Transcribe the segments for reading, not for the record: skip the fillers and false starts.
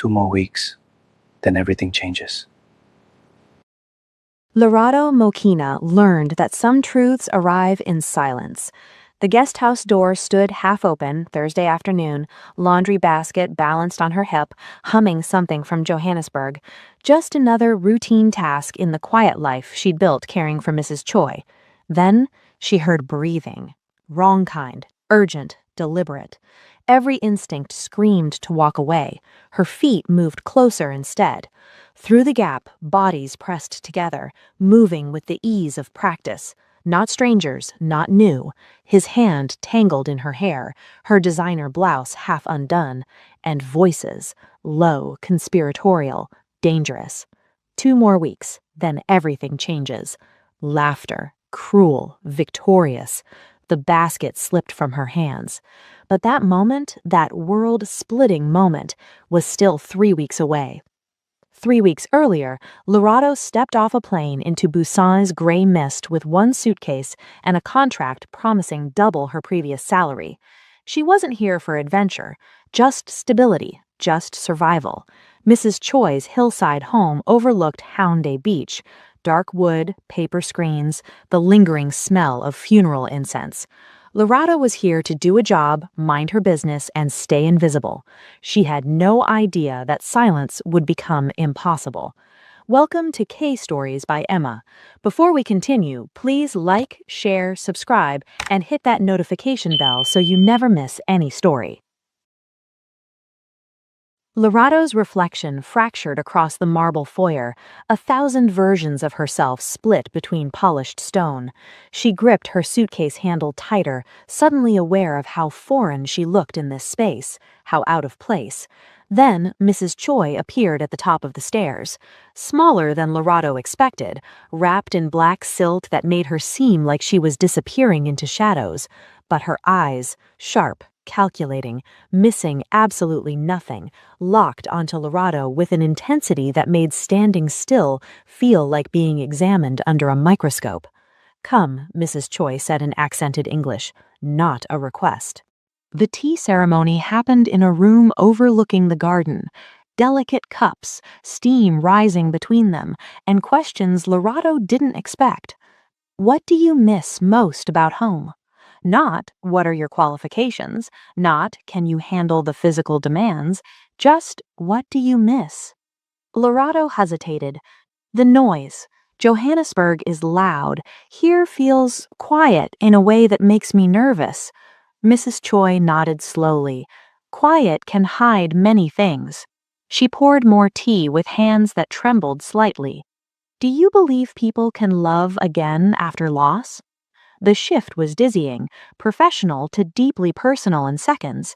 2 more weeks, then everything changes. Lorado Mokina learned that some truths arrive in silence. The guest house door stood half open Thursday afternoon, laundry basket balanced on her hip, humming something from Johannesburg. Just another routine task in the quiet life she'd built caring for Mrs. Choi. Then she heard breathing. Wrong kind, urgent, deliberate. Every instinct screamed to walk away. Her feet moved closer instead. Through the gap, bodies pressed together, moving with the ease of practice. Not strangers, not new. His hand tangled in her hair, her designer blouse half undone, and voices, low, conspiratorial, dangerous. 2 more weeks, then everything changes. Laughter, cruel, victorious. The basket slipped from her hands. But that moment, that world-splitting moment, was still 3 weeks away. 3 weeks earlier, Lorado stepped off a plane into Busan's gray mist with 1 suitcase and a contract promising double her previous salary. She wasn't here for adventure, just stability, just survival. Mrs. Choi's hillside home overlooked Haeundae Beach, dark wood, paper screens, the lingering smell of funeral incense. Lorado was here to do a job, mind her business, and stay invisible. She had no idea that silence would become impossible. Welcome to K-Stories by Emma. Before we continue, please like, share, subscribe, and hit that notification bell so you never miss any story. Lorado's reflection fractured across the marble foyer, 1,000 versions of herself split between polished stone. She gripped her suitcase handle tighter, suddenly aware of how foreign she looked in this space, how out of place. Then Mrs. Choi appeared at the top of the stairs, smaller than Lorado expected, wrapped in black silk that made her seem like she was disappearing into shadows. But her eyes, sharp, calculating, missing absolutely nothing, locked onto Lorado with an intensity that made standing still feel like being examined under a microscope. "Come," Mrs. Choi said in accented English, not a request. The tea ceremony happened in a room overlooking the garden. Delicate cups, steam rising between them, and questions Lorado didn't expect. What do you miss most about home? Not, what are your qualifications? Not, can you handle the physical demands? Just, what do you miss? Lorado hesitated. The noise. Johannesburg is loud. Here feels quiet in a way that makes me nervous. Mrs. Choi nodded slowly. Quiet can hide many things. She poured more tea with hands that trembled slightly. Do you believe people can love again after loss? The shift was dizzying, professional to deeply personal in seconds.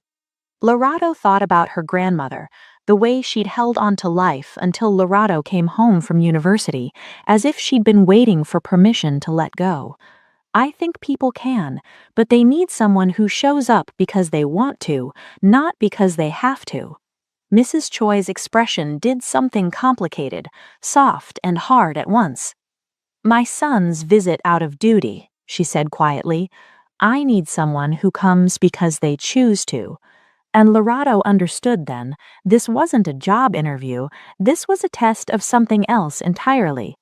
Lorado thought about her grandmother, the way she'd held on to life until Lorado came home from university, as if she'd been waiting for permission to let go. I think people can, but they need someone who shows up because they want to, not because they have to. Mrs. Choi's expression did something complicated, soft and hard at once. My sons visit out of duty, she said quietly. I need someone who comes because they choose to. And Lorado understood then, this wasn't a job interview, this was a test of something else entirely.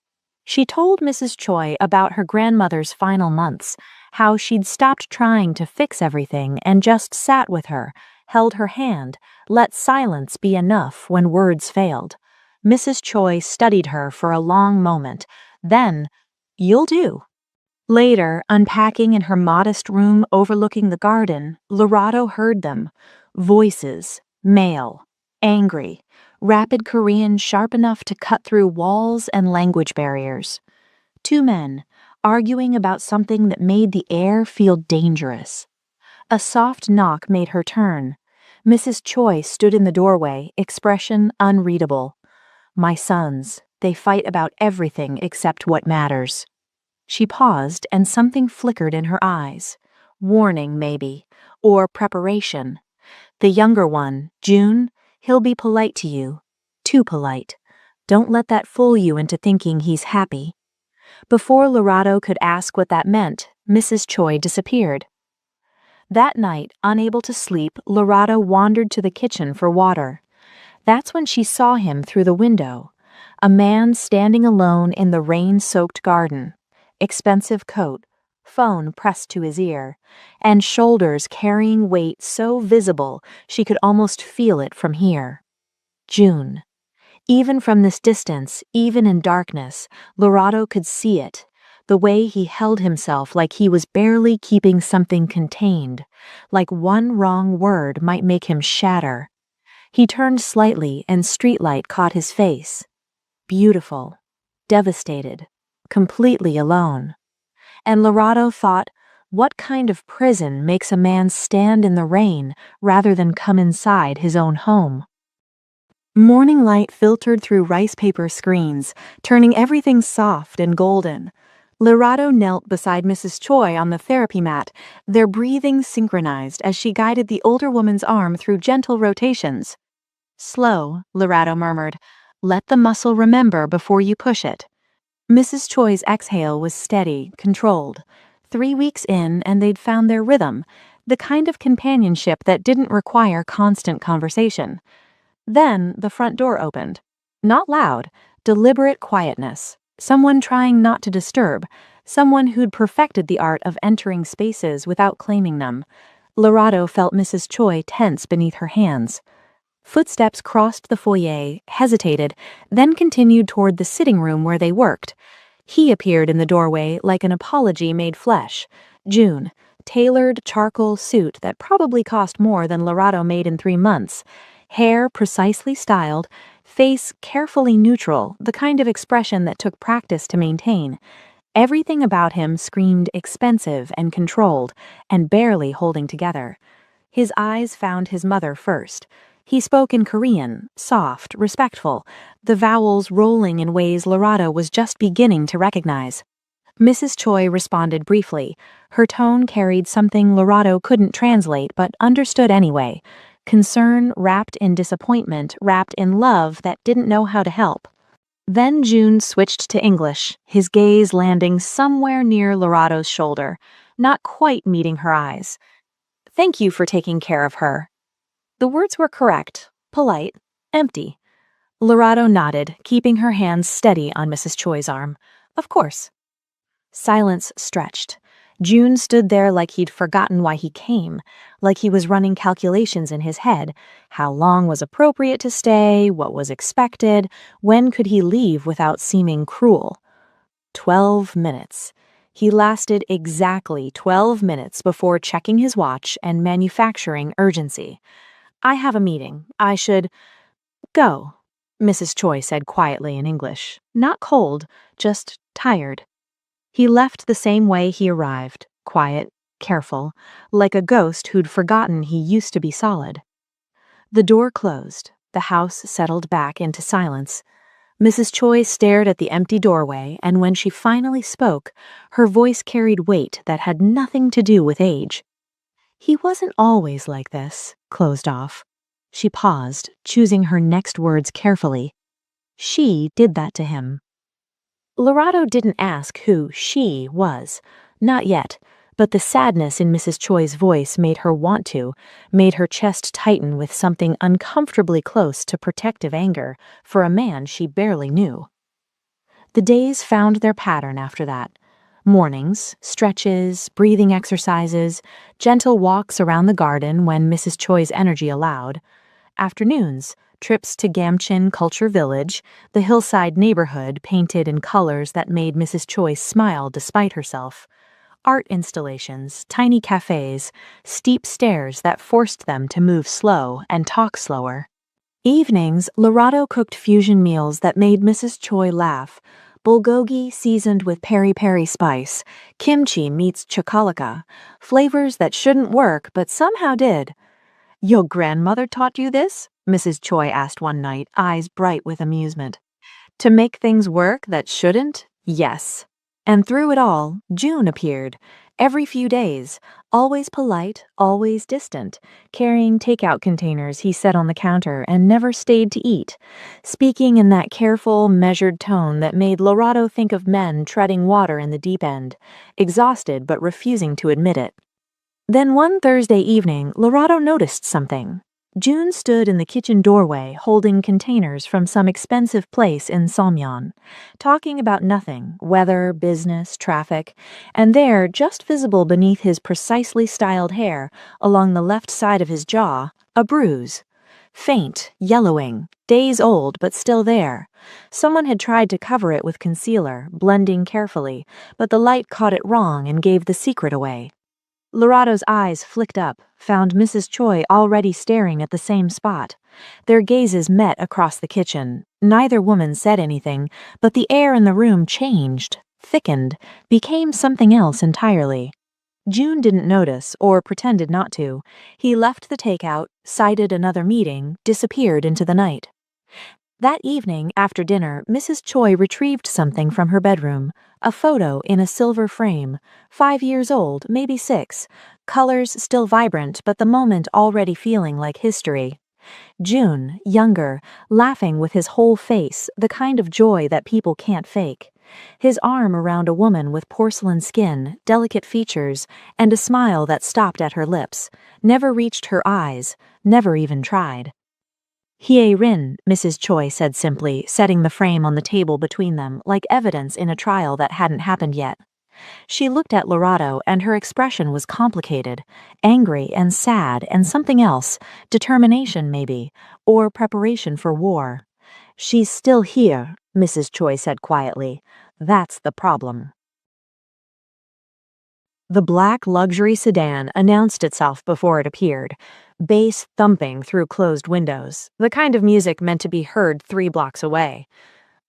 She told Mrs. Choi about her grandmother's final months, how she'd stopped trying to fix everything and just sat with her, held her hand, let silence be enough when words failed. Mrs. Choi studied her for a long moment. Then, "You'll do." Later, unpacking in her modest room overlooking the garden, Lorado heard them. Voices, male, angry, rapid Korean sharp enough to cut through walls and language barriers. 2 men, arguing about something that made the air feel dangerous. A soft knock made her turn. Mrs. Choi stood in the doorway, expression unreadable. My sons, they fight about everything except what matters. She paused and something flickered in her eyes. Warning, maybe, or preparation. The younger one, June, he'll be polite to you. Too polite. Don't let that fool you into thinking he's happy. Before Lorado could ask what that meant, Mrs. Choi disappeared. That night, unable to sleep, Lorado wandered to the kitchen for water. That's when she saw him through the window. A man standing alone in the rain-soaked garden. Expensive coat, phone pressed to his ear, and shoulders carrying weight so visible she could almost feel it from here. June. Even from this distance, even in darkness, Lorato could see it. The way he held himself like he was barely keeping something contained, like one wrong word might make him shatter. He turned slightly and streetlight caught his face. Beautiful, devastated, completely alone. And Lorato thought, what kind of prison makes a man stand in the rain rather than come inside his own home? Morning light filtered through rice paper screens, turning everything soft and golden. Lorato knelt beside Mrs. Choi on the therapy mat, their breathing synchronized as she guided the older woman's arm through gentle rotations. Slow, Lorato murmured. Let the muscle remember before you push it. Mrs. Choi's exhale was steady, controlled. 3 weeks in, and they'd found their rhythm, the kind of companionship that didn't require constant conversation. Then the front door opened. Not loud, deliberate quietness. Someone trying not to disturb. Someone who'd perfected the art of entering spaces without claiming them. Lorato felt Mrs. Choi tense beneath her hands. Footsteps crossed the foyer, hesitated, then continued toward the sitting room where they worked. He appeared in the doorway like an apology made flesh. June, tailored charcoal suit that probably cost more than Lorato made in 3 months. Hair precisely styled, face carefully neutral, the kind of expression that took practice to maintain. Everything about him screamed expensive and controlled, and barely holding together. His eyes found his mother first. He spoke in Korean, soft, respectful, the vowels rolling in ways Lorato was just beginning to recognize. Mrs. Choi responded briefly. Her tone carried something Lorato couldn't translate but understood anyway. Concern wrapped in disappointment, wrapped in love that didn't know how to help. Then June switched to English, his gaze landing somewhere near Lorato's shoulder, not quite meeting her eyes. Thank you for taking care of her. The words were correct, polite, empty. Lorato nodded, keeping her hands steady on Mrs. Choi's arm. Of course. Silence stretched. June stood there like he'd forgotten why he came, like he was running calculations in his head. How long was appropriate to stay, what was expected, when could he leave without seeming cruel? 12 minutes. He lasted exactly 12 minutes before checking his watch and manufacturing urgency. I have a meeting. I should go, Mrs. Choi said quietly in English. Not cold, just tired. He left the same way he arrived, quiet, careful, like a ghost who'd forgotten he used to be solid. The door closed. The house settled back into silence. Mrs. Choi stared at the empty doorway, and when she finally spoke, her voice carried weight that had nothing to do with age. He wasn't always like this, closed off. She paused, choosing her next words carefully. She did that to him. Lorato didn't ask who she was. Not yet, but the sadness in Mrs. Choi's voice made her want to, made her chest tighten with something uncomfortably close to protective anger for a man she barely knew. The days found their pattern after that. Mornings, stretches, breathing exercises, gentle walks around the garden when Mrs. Choi's energy allowed. Afternoons, trips to Gamchin Culture Village, the hillside neighborhood painted in colors that made Mrs. Choi smile despite herself. Art installations, tiny cafes, steep stairs that forced them to move slow and talk slower. Evenings, Lorato cooked fusion meals that made Mrs. Choi laugh. Bulgogi seasoned with peri-peri spice, kimchi meets chakalaka, flavors that shouldn't work but somehow did. Your grandmother taught you this? Mrs. Choi asked one night, eyes bright with amusement. To make things work that shouldn't? Yes. And through it all, June appeared. Every few days, always polite, always distant, carrying takeout containers he set on the counter and never stayed to eat, speaking in that careful, measured tone that made Lorato think of men treading water in the deep end, exhausted but refusing to admit it. Then one Thursday evening, Lorato noticed something. June stood in the kitchen doorway holding containers from some expensive place in Somyeon, talking about nothing, weather, business, traffic, and there, just visible beneath his precisely styled hair, along the left side of his jaw, a bruise. Faint, yellowing, days old but still there. Someone had tried to cover it with concealer, blending carefully, but the light caught it wrong and gave the secret away. Lorado's eyes flicked up, found Mrs. Choi already staring at the same spot. Their gazes met across the kitchen. Neither woman said anything, but the air in the room changed, thickened, became something else entirely. June didn't notice, or pretended not to. He left the takeout, cited another meeting, disappeared into the night. That evening, after dinner, Mrs. Choi retrieved something from her bedroom, a photo in a silver frame, 5 years old, maybe 6, colors still vibrant but the moment already feeling like history. June, younger, laughing with his whole face, the kind of joy that people can't fake. His arm around a woman with porcelain skin, delicate features, and a smile that stopped at her lips, never reached her eyes, never even tried. Hye-rin, Mrs. Choi said simply, setting the frame on the table between them, like evidence in a trial that hadn't happened yet. She looked at Lorado, and her expression was complicated, angry and sad and something else, determination maybe, or preparation for war. "She's still here," Mrs. Choi said quietly. "That's the problem." The black luxury sedan announced itself before it appeared, bass thumping through closed windows, the kind of music meant to be heard 3 blocks away.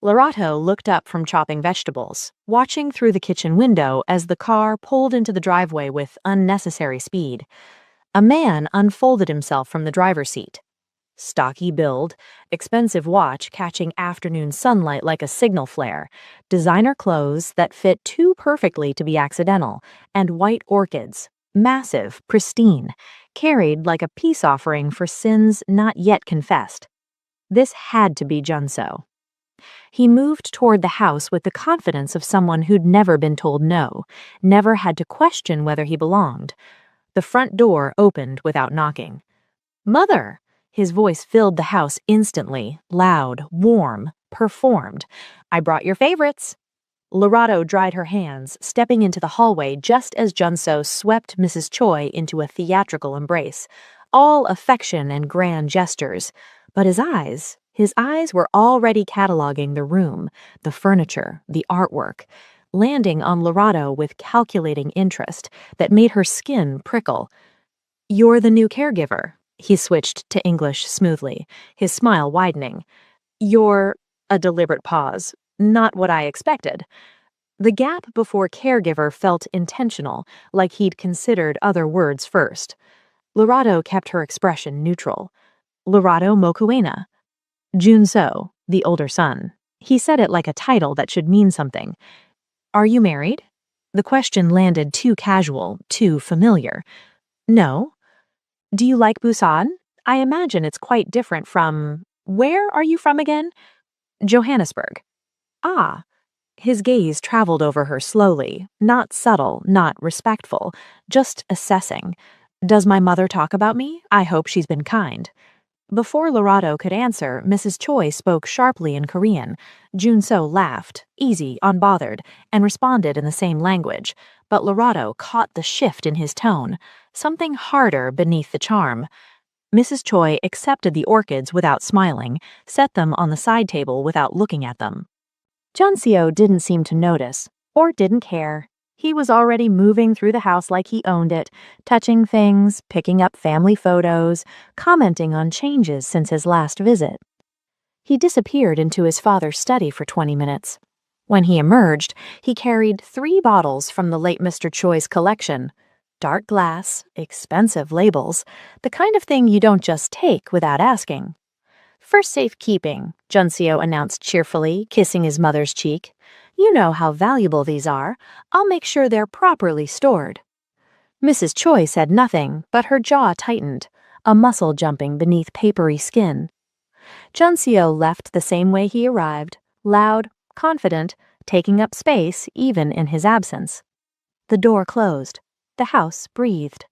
Lorato looked up from chopping vegetables, watching through the kitchen window as the car pulled into the driveway with unnecessary speed. A man unfolded himself from the driver's seat. Stocky build, expensive watch catching afternoon sunlight like a signal flare, designer clothes that fit too perfectly to be accidental, and white orchids, massive, pristine, carried like a peace offering for sins not yet confessed. This had to be Junso. He moved toward the house with the confidence of someone who'd never been told no, never had to question whether he belonged. The front door opened without knocking. "Mother!" His voice filled the house instantly, loud, warm, performed. "I brought your favorites." Lorado dried her hands, stepping into the hallway just as Junso swept Mrs. Choi into a theatrical embrace, all affection and grand gestures. But his eyes were already cataloging the room, the furniture, the artwork, landing on Lorado with calculating interest that made her skin prickle. "You're the new caregiver." He switched to English smoothly, his smile widening. "You're—" a deliberate pause. "Not what I expected." The gap before caregiver felt intentional, like he'd considered other words first. Lorado kept her expression neutral. "Lorado Mokuena." Junso, the older son. He said it like a title that should mean something. "Are you married?" The question landed too casual, too familiar. "No." "Do you like Busan? I imagine it's quite different from— Where are you from again?" "Johannesburg." "Ah." His gaze traveled over her slowly, not subtle, not respectful, just assessing. "Does my mother talk about me? I hope she's been kind." Before Lorado could answer, Mrs. Choi spoke sharply in Korean. Junso laughed, easy, unbothered, and responded in the same language. But Lorado caught the shift in his tone, something harder beneath the charm. Mrs. Choi accepted the orchids without smiling, set them on the side table without looking at them. Junseo didn't seem to notice, or didn't care. He was already moving through the house like he owned it, touching things, picking up family photos, commenting on changes since his last visit. He disappeared into his father's study for 20 minutes. When he emerged, he carried 3 bottles from the late Mr. Choi's collection. Dark glass, expensive labels, the kind of thing you don't just take without asking. "For safekeeping," Junseo announced cheerfully, kissing his mother's cheek. "You know how valuable these are. I'll make sure they're properly stored." Mrs. Choi said nothing, but her jaw tightened, a muscle jumping beneath papery skin. Junseo left the same way he arrived, loud, confident, taking up space even in his absence. The door closed. The house breathed.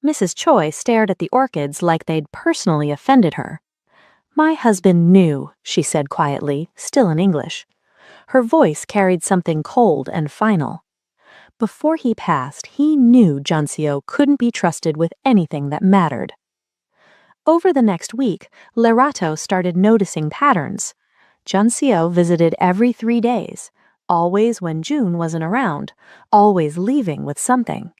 Mrs. Choi stared at the orchids like they'd personally offended her. "My husband knew," she said quietly, still in English. Her voice carried something cold and final. Before he passed, he knew Junseo couldn't be trusted with anything that mattered. Over the next week, Lerato started noticing patterns. Junseo visited every 3 days, always when June wasn't around, always leaving with something.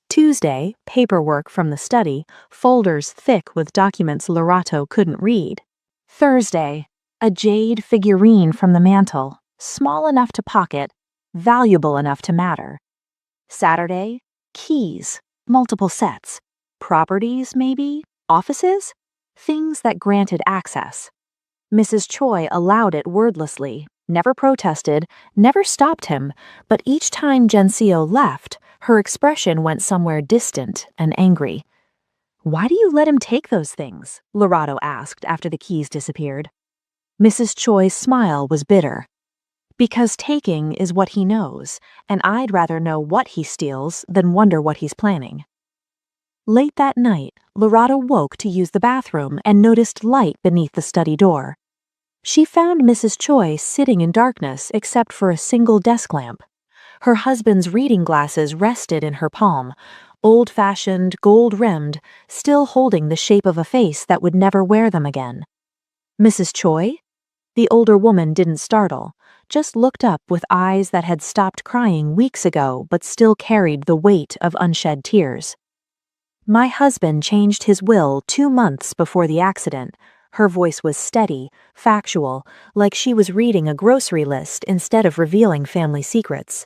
Tuesday, paperwork from the study, folders thick with documents Lerato couldn't read. Thursday, a jade figurine from the mantel, small enough to pocket, valuable enough to matter. Saturday, keys, multiple sets, properties maybe, offices, things that granted access. Mrs. Choi allowed it wordlessly, never protested, never stopped him, but each time Junseo left, her expression went somewhere distant and angry. "Why do you let him take those things?" Lerato asked after the keys disappeared. Mrs. Choi's smile was bitter. "Because taking is what he knows, and I'd rather know what he steals than wonder what he's planning." Late that night, Lerato woke to use the bathroom and noticed light beneath the study door. She found Mrs. Choi sitting in darkness except for a single desk lamp. Her husband's reading glasses rested in her palm, old-fashioned, gold-rimmed, still holding the shape of a face that would never wear them again. "Mrs. Choi?" The older woman didn't startle, just looked up with eyes that had stopped crying weeks ago but still carried the weight of unshed tears. "My husband changed his will 2 months before the accident." Her voice was steady, factual, like she was reading a grocery list instead of revealing family secrets.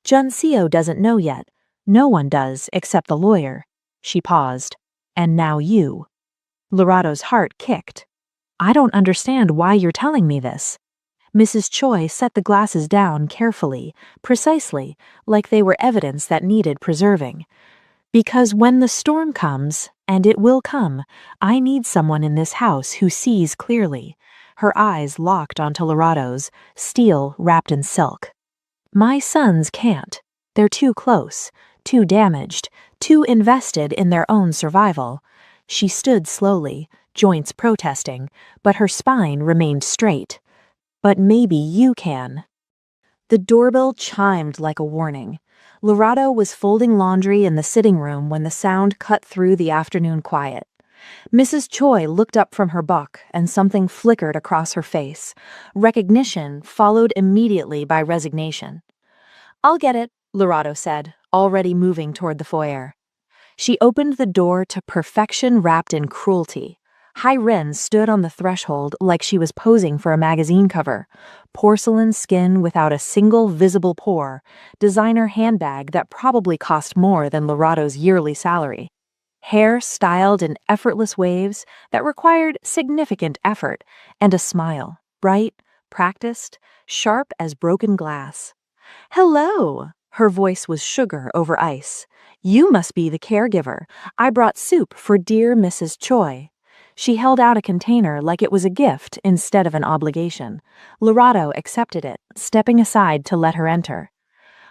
"Junseo doesn't know yet. No one does except the lawyer." She paused. "And now you." Lerato's heart kicked. "I don't understand why you're telling me this." Mrs. Choi set the glasses down carefully, precisely, like they were evidence that needed preserving. "Because when the storm comes, and it will come, I need someone in this house who sees clearly." Her eyes locked onto Lerato's, steel wrapped in silk. "My sons can't. They're too close, too damaged, too invested in their own survival." She stood slowly, joints protesting, but her spine remained straight. "But maybe you can." The doorbell chimed like a warning. Lerato was folding laundry in the sitting room when the sound cut through the afternoon quiet. Mrs. Choi looked up from her book and something flickered across her face. Recognition followed immediately by resignation. "I'll get it," Lerato said, already moving toward the foyer. She opened the door to perfection wrapped in cruelty. Hai-Ren stood on the threshold like she was posing for a magazine cover. Porcelain skin without a single visible pore, designer handbag that probably cost more than Lerato's yearly salary. Hair styled in effortless waves that required significant effort, and a smile, bright, practiced, sharp as broken glass. "Hello!" Her voice was sugar over ice. "You must be the caregiver. I brought soup for dear Mrs. Choi." She held out a container like it was a gift instead of an obligation. Lerato accepted it, stepping aside to let her enter.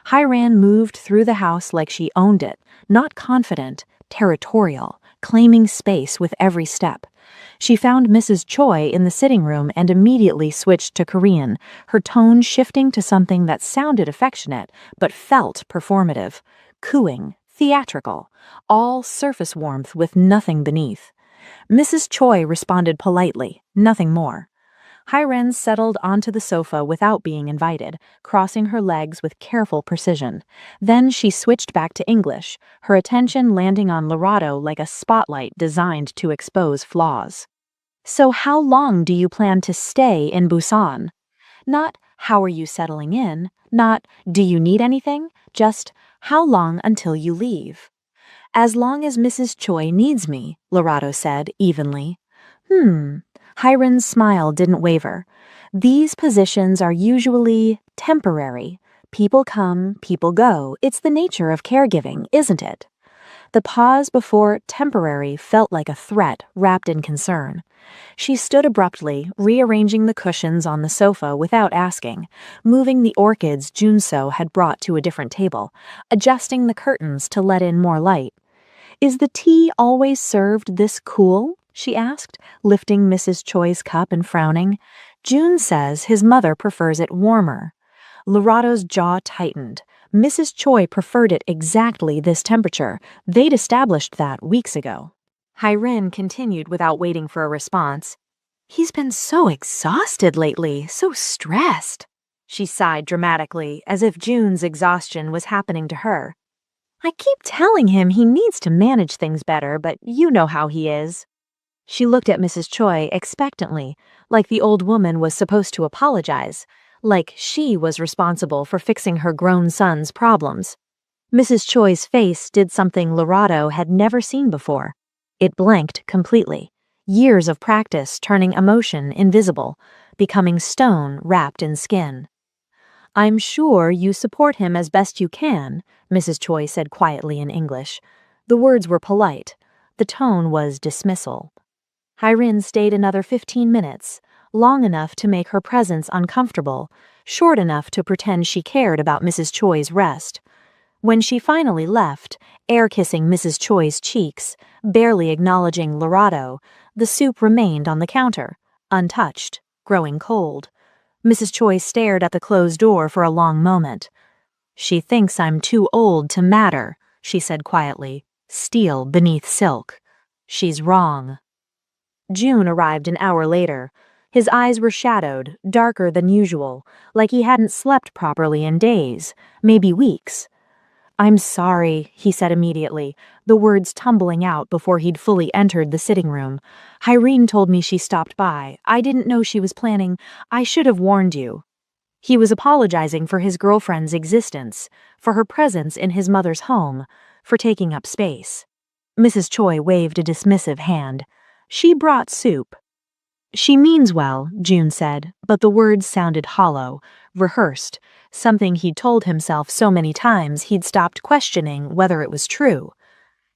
Hai-Ren moved through the house like she owned it, not confident, territorial, claiming space with every step. She found Mrs. Choi in the sitting room and immediately switched to Korean, her tone shifting to something that sounded affectionate but felt performative, cooing, theatrical, all surface warmth with nothing beneath. Mrs. Choi responded politely, nothing more. Hai-Ren settled onto the sofa without being invited, crossing her legs with careful precision. Then she switched back to English, her attention landing on Lerato like a spotlight designed to expose flaws. "So how long do you plan to stay in Busan?" Not, "How are you settling in?" Not, "Do you need anything?" Just, "How long until you leave?" "As long as Mrs. Choi needs me," Lerato said evenly. Hai-Ren's smile didn't waver. "These positions are usually temporary. People come, people go. It's the nature of caregiving, isn't it?" The pause before temporary felt like a threat wrapped in concern. She stood abruptly, rearranging the cushions on the sofa without asking, moving the orchids Junseo had brought to a different table, adjusting the curtains to let in more light. Is the tea always served this cool? She asked, lifting Mrs. Choi's cup and frowning. June says his mother prefers it warmer. Lorado's jaw tightened. Mrs. Choi preferred it exactly this temperature. They'd established that weeks ago. Hyrin continued without waiting for a response. He's been so exhausted lately, so stressed. She sighed dramatically, as if June's exhaustion was happening to her. I keep telling him he needs to manage things better, but you know how he is. She looked at Mrs. Choi expectantly, like the old woman was supposed to apologize, like she was responsible for fixing her grown son's problems. Mrs. Choi's face did something Lorado had never seen before. It blanked completely. Years of practice turning emotion invisible, becoming stone wrapped in skin. I'm sure you support him as best you can, Mrs. Choi said quietly in English. The words were polite. The tone was dismissal. Hyrin stayed another 15 minutes, long enough to make her presence uncomfortable, short enough to pretend she cared about Mrs. Choi's rest. When she finally left, air-kissing Mrs. Choi's cheeks, barely acknowledging Lorado, the soup remained on the counter, untouched, growing cold. Mrs. Choi stared at the closed door for a long moment. She thinks I'm too old to matter, she said quietly, steel beneath silk. She's wrong. June arrived an hour later. His eyes were shadowed, darker than usual, like he hadn't slept properly in days, maybe weeks. I'm sorry, he said immediately, the words tumbling out before he'd fully entered the sitting room. Hyrin told me she stopped by. I didn't know she was planning. I should have warned you. He was apologizing for his girlfriend's existence, for her presence in his mother's home, for taking up space. Mrs. Choi waved a dismissive hand. She brought soup. She means well, June said, but the words sounded hollow, rehearsed, something he'd told himself so many times he'd stopped questioning whether it was true.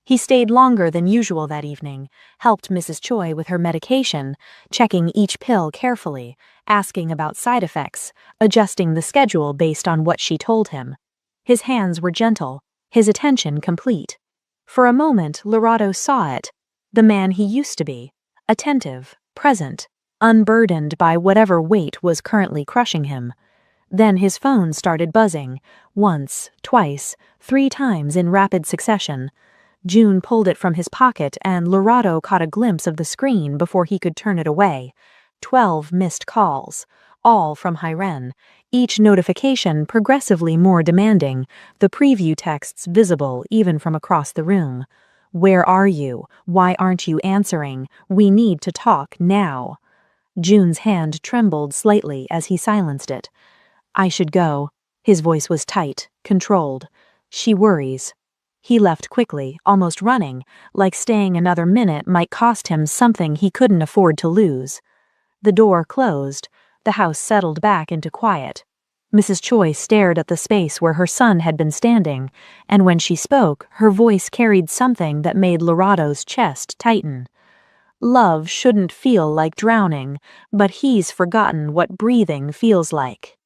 He stayed longer than usual that evening, helped Mrs. Choi with her medication, checking each pill carefully, asking about side effects, adjusting the schedule based on what she told him. His hands were gentle, his attention complete. For a moment, Lorado saw it, the man he used to be, attentive, present, unburdened by whatever weight was currently crushing him. Then his phone started buzzing, once, twice, 3 times in rapid succession. June pulled it from his pocket and Lorado caught a glimpse of the screen before he could turn it away. 12 missed calls, all from Hyren, each notification progressively more demanding, the preview texts visible even from across the room. Where are you? Why aren't you answering? We need to talk now. June's hand trembled slightly as he silenced it. I should go. His voice was tight, controlled. She worries. He left quickly, almost running, like staying another minute might cost him something he couldn't afford to lose. The door closed. The house settled back into quiet. Mrs. Choi stared at the space where her son had been standing, and when she spoke, her voice carried something that made Lorado's chest tighten. Love shouldn't feel like drowning, but he's forgotten what breathing feels like.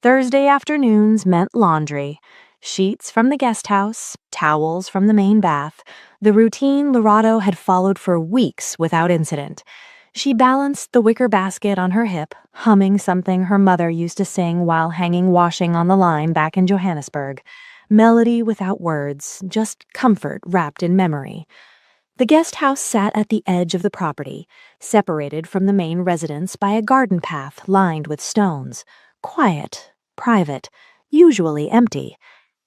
Thursday afternoons meant laundry. Sheets from the guest house, towels from the main bath, the routine Lorado had followed for weeks without incident. She balanced the wicker basket on her hip, humming something her mother used to sing while hanging washing on the line back in Johannesburg. Melody without words, just comfort wrapped in memory. The guest house sat at the edge of the property, separated from the main residence by a garden path lined with stones. Quiet, private, usually empty.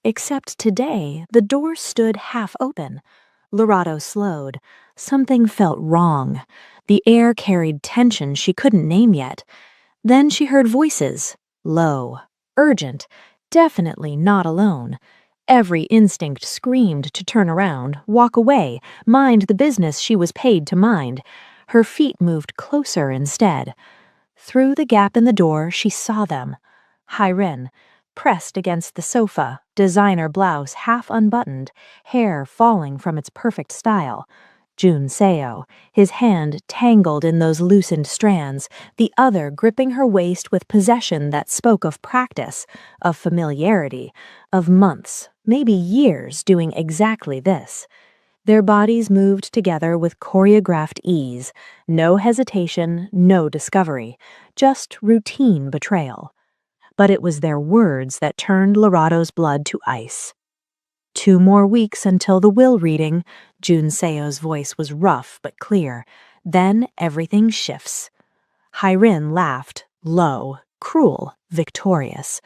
Except today, the door stood half open. Lorado slowed. Something felt wrong. The air carried tension she couldn't name yet. Then she heard voices, low, urgent, definitely not alone. Every instinct screamed to turn around, walk away, mind the business she was paid to mind. Her feet moved closer instead. Through the gap in the door, she saw them. Hyren, pressed against the sofa, designer blouse half unbuttoned, hair falling from its perfect style. June Seo, his hand tangled in those loosened strands, the other gripping her waist with possession that spoke of practice, of familiarity, of months, maybe years doing exactly this. Their bodies moved together with choreographed ease, no hesitation, no discovery, just routine betrayal. But it was their words that turned Lorado's blood to ice. 2 more weeks until the will reading. Jun Seo's voice was rough but clear. Then everything shifts. Hairin laughed, low, cruel, victorious.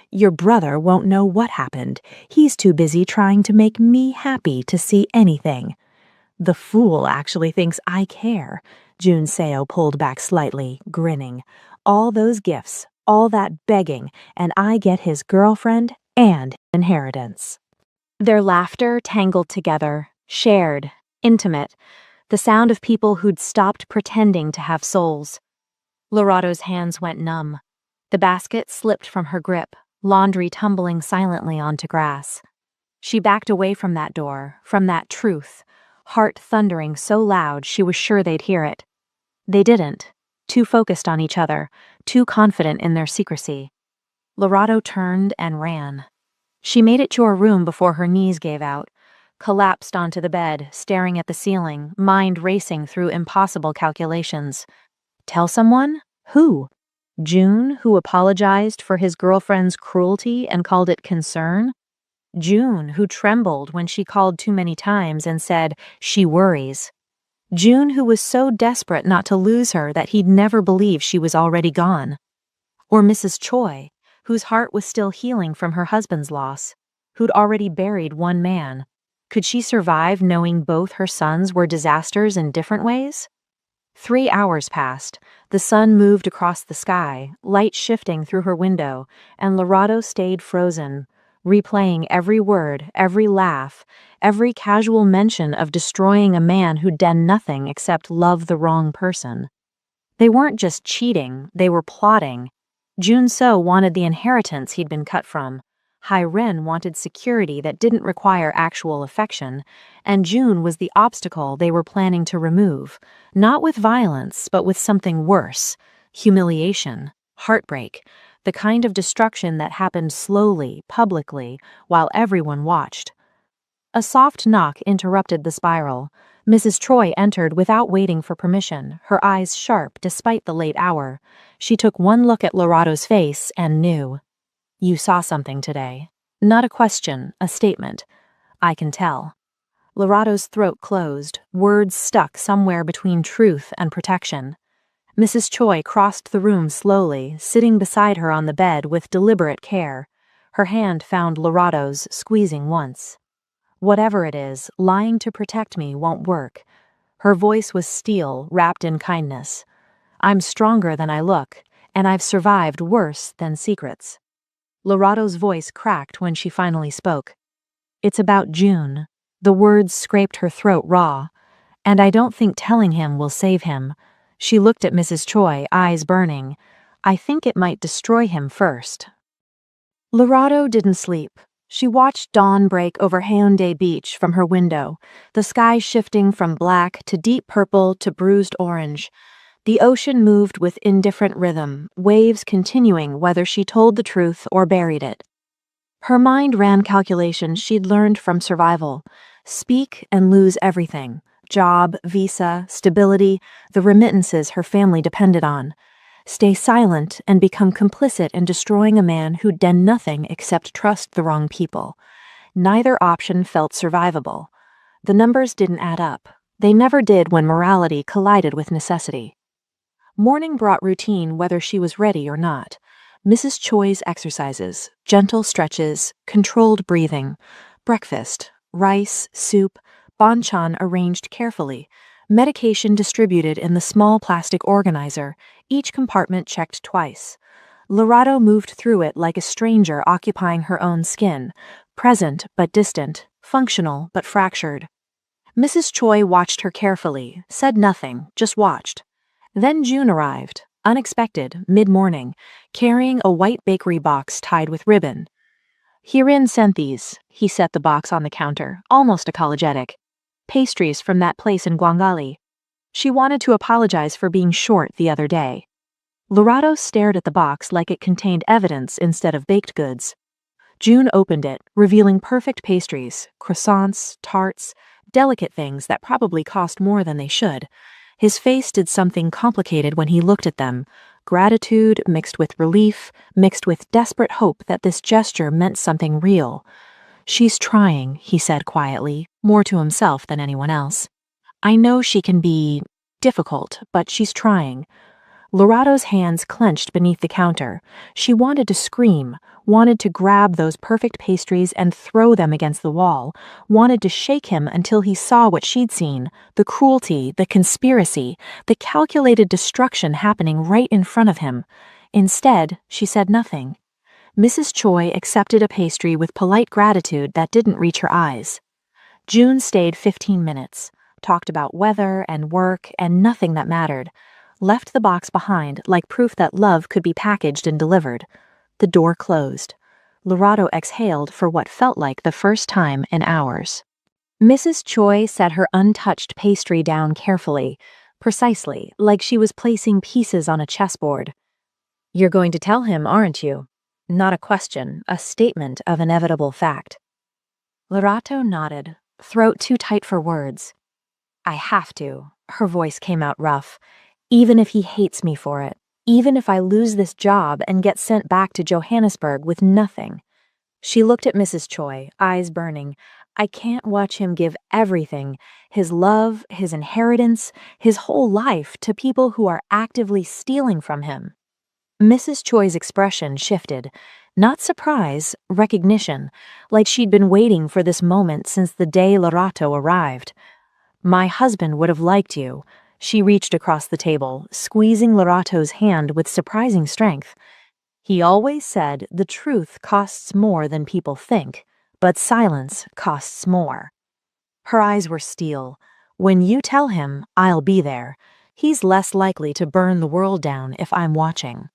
Your brother won't know what happened. He's too busy trying to make me happy to see anything. The fool actually thinks I care. Jun Seo pulled back slightly, grinning. All those gifts, all that begging, and I get his girlfriend and inheritance. Their laughter tangled together, shared, intimate, the sound of people who'd stopped pretending to have souls. Lorado's hands went numb. The basket slipped from her grip, laundry tumbling silently onto grass. She backed away from that door, from that truth, heart thundering so loud she was sure they'd hear it. They didn't, too focused on each other, too confident in their secrecy. Lorado turned and ran. She made it to her room before her knees gave out, collapsed onto the bed, staring at the ceiling, mind racing through impossible calculations. Tell someone? Who? June, who apologized for his girlfriend's cruelty and called it concern? June, who trembled when she called too many times and said, she worries. June, who was so desperate not to lose her that he'd never believe she was already gone. Or Mrs. Choi, whose heart was still healing from her husband's loss, who'd already buried one man. Could she survive knowing both her sons were disasters in different ways? 3 hours passed. The sun moved across the sky, light shifting through her window, and Lorado stayed frozen, replaying every word, every laugh, every casual mention of destroying a man who'd done nothing except love the wrong person. They weren't just cheating, they were plotting. Jun So wanted the inheritance he'd been cut from. Hairen wanted security that didn't require actual affection, and June was the obstacle they were planning to remove, not with violence, but with something worse: humiliation, heartbreak, the kind of destruction that happened slowly, publicly, while everyone watched. A soft knock interrupted the spiral. Mrs. Troy entered without waiting for permission, her eyes sharp despite the late hour. She took one look at Lorado's face and knew. You saw something today. Not a question, a statement. I can tell. Lorado's throat closed, words stuck somewhere between truth and protection. Mrs. Choi crossed the room slowly, sitting beside her on the bed with deliberate care. Her hand found Lorado's, squeezing once. Whatever it is, lying to protect me won't work. Her voice was steel, wrapped in kindness. I'm stronger than I look, and I've survived worse than secrets. Lorado's voice cracked when she finally spoke. It's about June. The words scraped her throat raw. And I don't think telling him will save him. She looked at Mrs. Choi, eyes burning. I think it might destroy him first. Lorado didn't sleep. She watched dawn break over Haeundae Beach from her window, the sky shifting from black to deep purple to bruised orange. The ocean moved with indifferent rhythm, waves continuing whether she told the truth or buried it. Her mind ran calculations she'd learned from survival. Speak and lose everything: job, visa, stability, the remittances her family depended on. Stay silent and become complicit in destroying a man who'd done nothing except trust the wrong people. Neither option felt survivable. The numbers didn't add up. They never did when morality collided with necessity. Morning brought routine whether she was ready or not. Mrs. Choi's exercises, gentle stretches, controlled breathing, breakfast, rice, soup, banchan arranged carefully, medication distributed in the small plastic organizer, each compartment checked twice. Lorado moved through it like a stranger occupying her own skin, present but distant, functional but fractured. Mrs. Choi watched her carefully, said nothing, just watched. Then June arrived, unexpected, mid-morning, carrying a white bakery box tied with ribbon. Hierin sent these. He set the box on the counter, almost apologetic. Pastries from that place in Gwangali. She wanted to apologize for being short the other day. Lorado stared at the box like it contained evidence instead of baked goods. June opened it, revealing perfect pastries, croissants, tarts, delicate things that probably cost more than they should. His face did something complicated when he looked at them. Gratitude mixed with relief, mixed with desperate hope that this gesture meant something real. "She's trying," he said quietly, more to himself than anyone else. "I know she can be difficult, but she's trying." Lorado's hands clenched beneath the counter. She wanted to scream, wanted to grab those perfect pastries and throw them against the wall, wanted to shake him until he saw what she'd seen, the cruelty, the conspiracy, the calculated destruction happening right in front of him. Instead, she said nothing. Mrs. Choi accepted a pastry with polite gratitude that didn't reach her eyes. June stayed 15 minutes, talked about weather and work and nothing that mattered, left the box behind like proof that love could be packaged and delivered. The door closed. Lorado exhaled for what felt like the first time in hours. Mrs. Choi set her untouched pastry down carefully, precisely, like she was placing pieces on a chessboard. "You're going to tell him, aren't you?" Not a question, a statement of inevitable fact. Lorato nodded, throat too tight for words. "I have to." Her voice came out rough. "Even if he hates me for it. Even if I lose this job and get sent back to Johannesburg with nothing." She looked at Mrs. Choi, eyes burning. "I can't watch him give everything, his love, his inheritance, his whole life, to people who are actively stealing from him." Mrs. Choi's expression shifted. Not surprise, recognition, like she'd been waiting for this moment since the day Lorato arrived. "My husband would have liked you." She reached across the table, squeezing Lorato's hand with surprising strength. "He always said the truth costs more than people think, but silence costs more." Her eyes were steel. "When you tell him, I'll be there. He's less likely to burn the world down if I'm watching."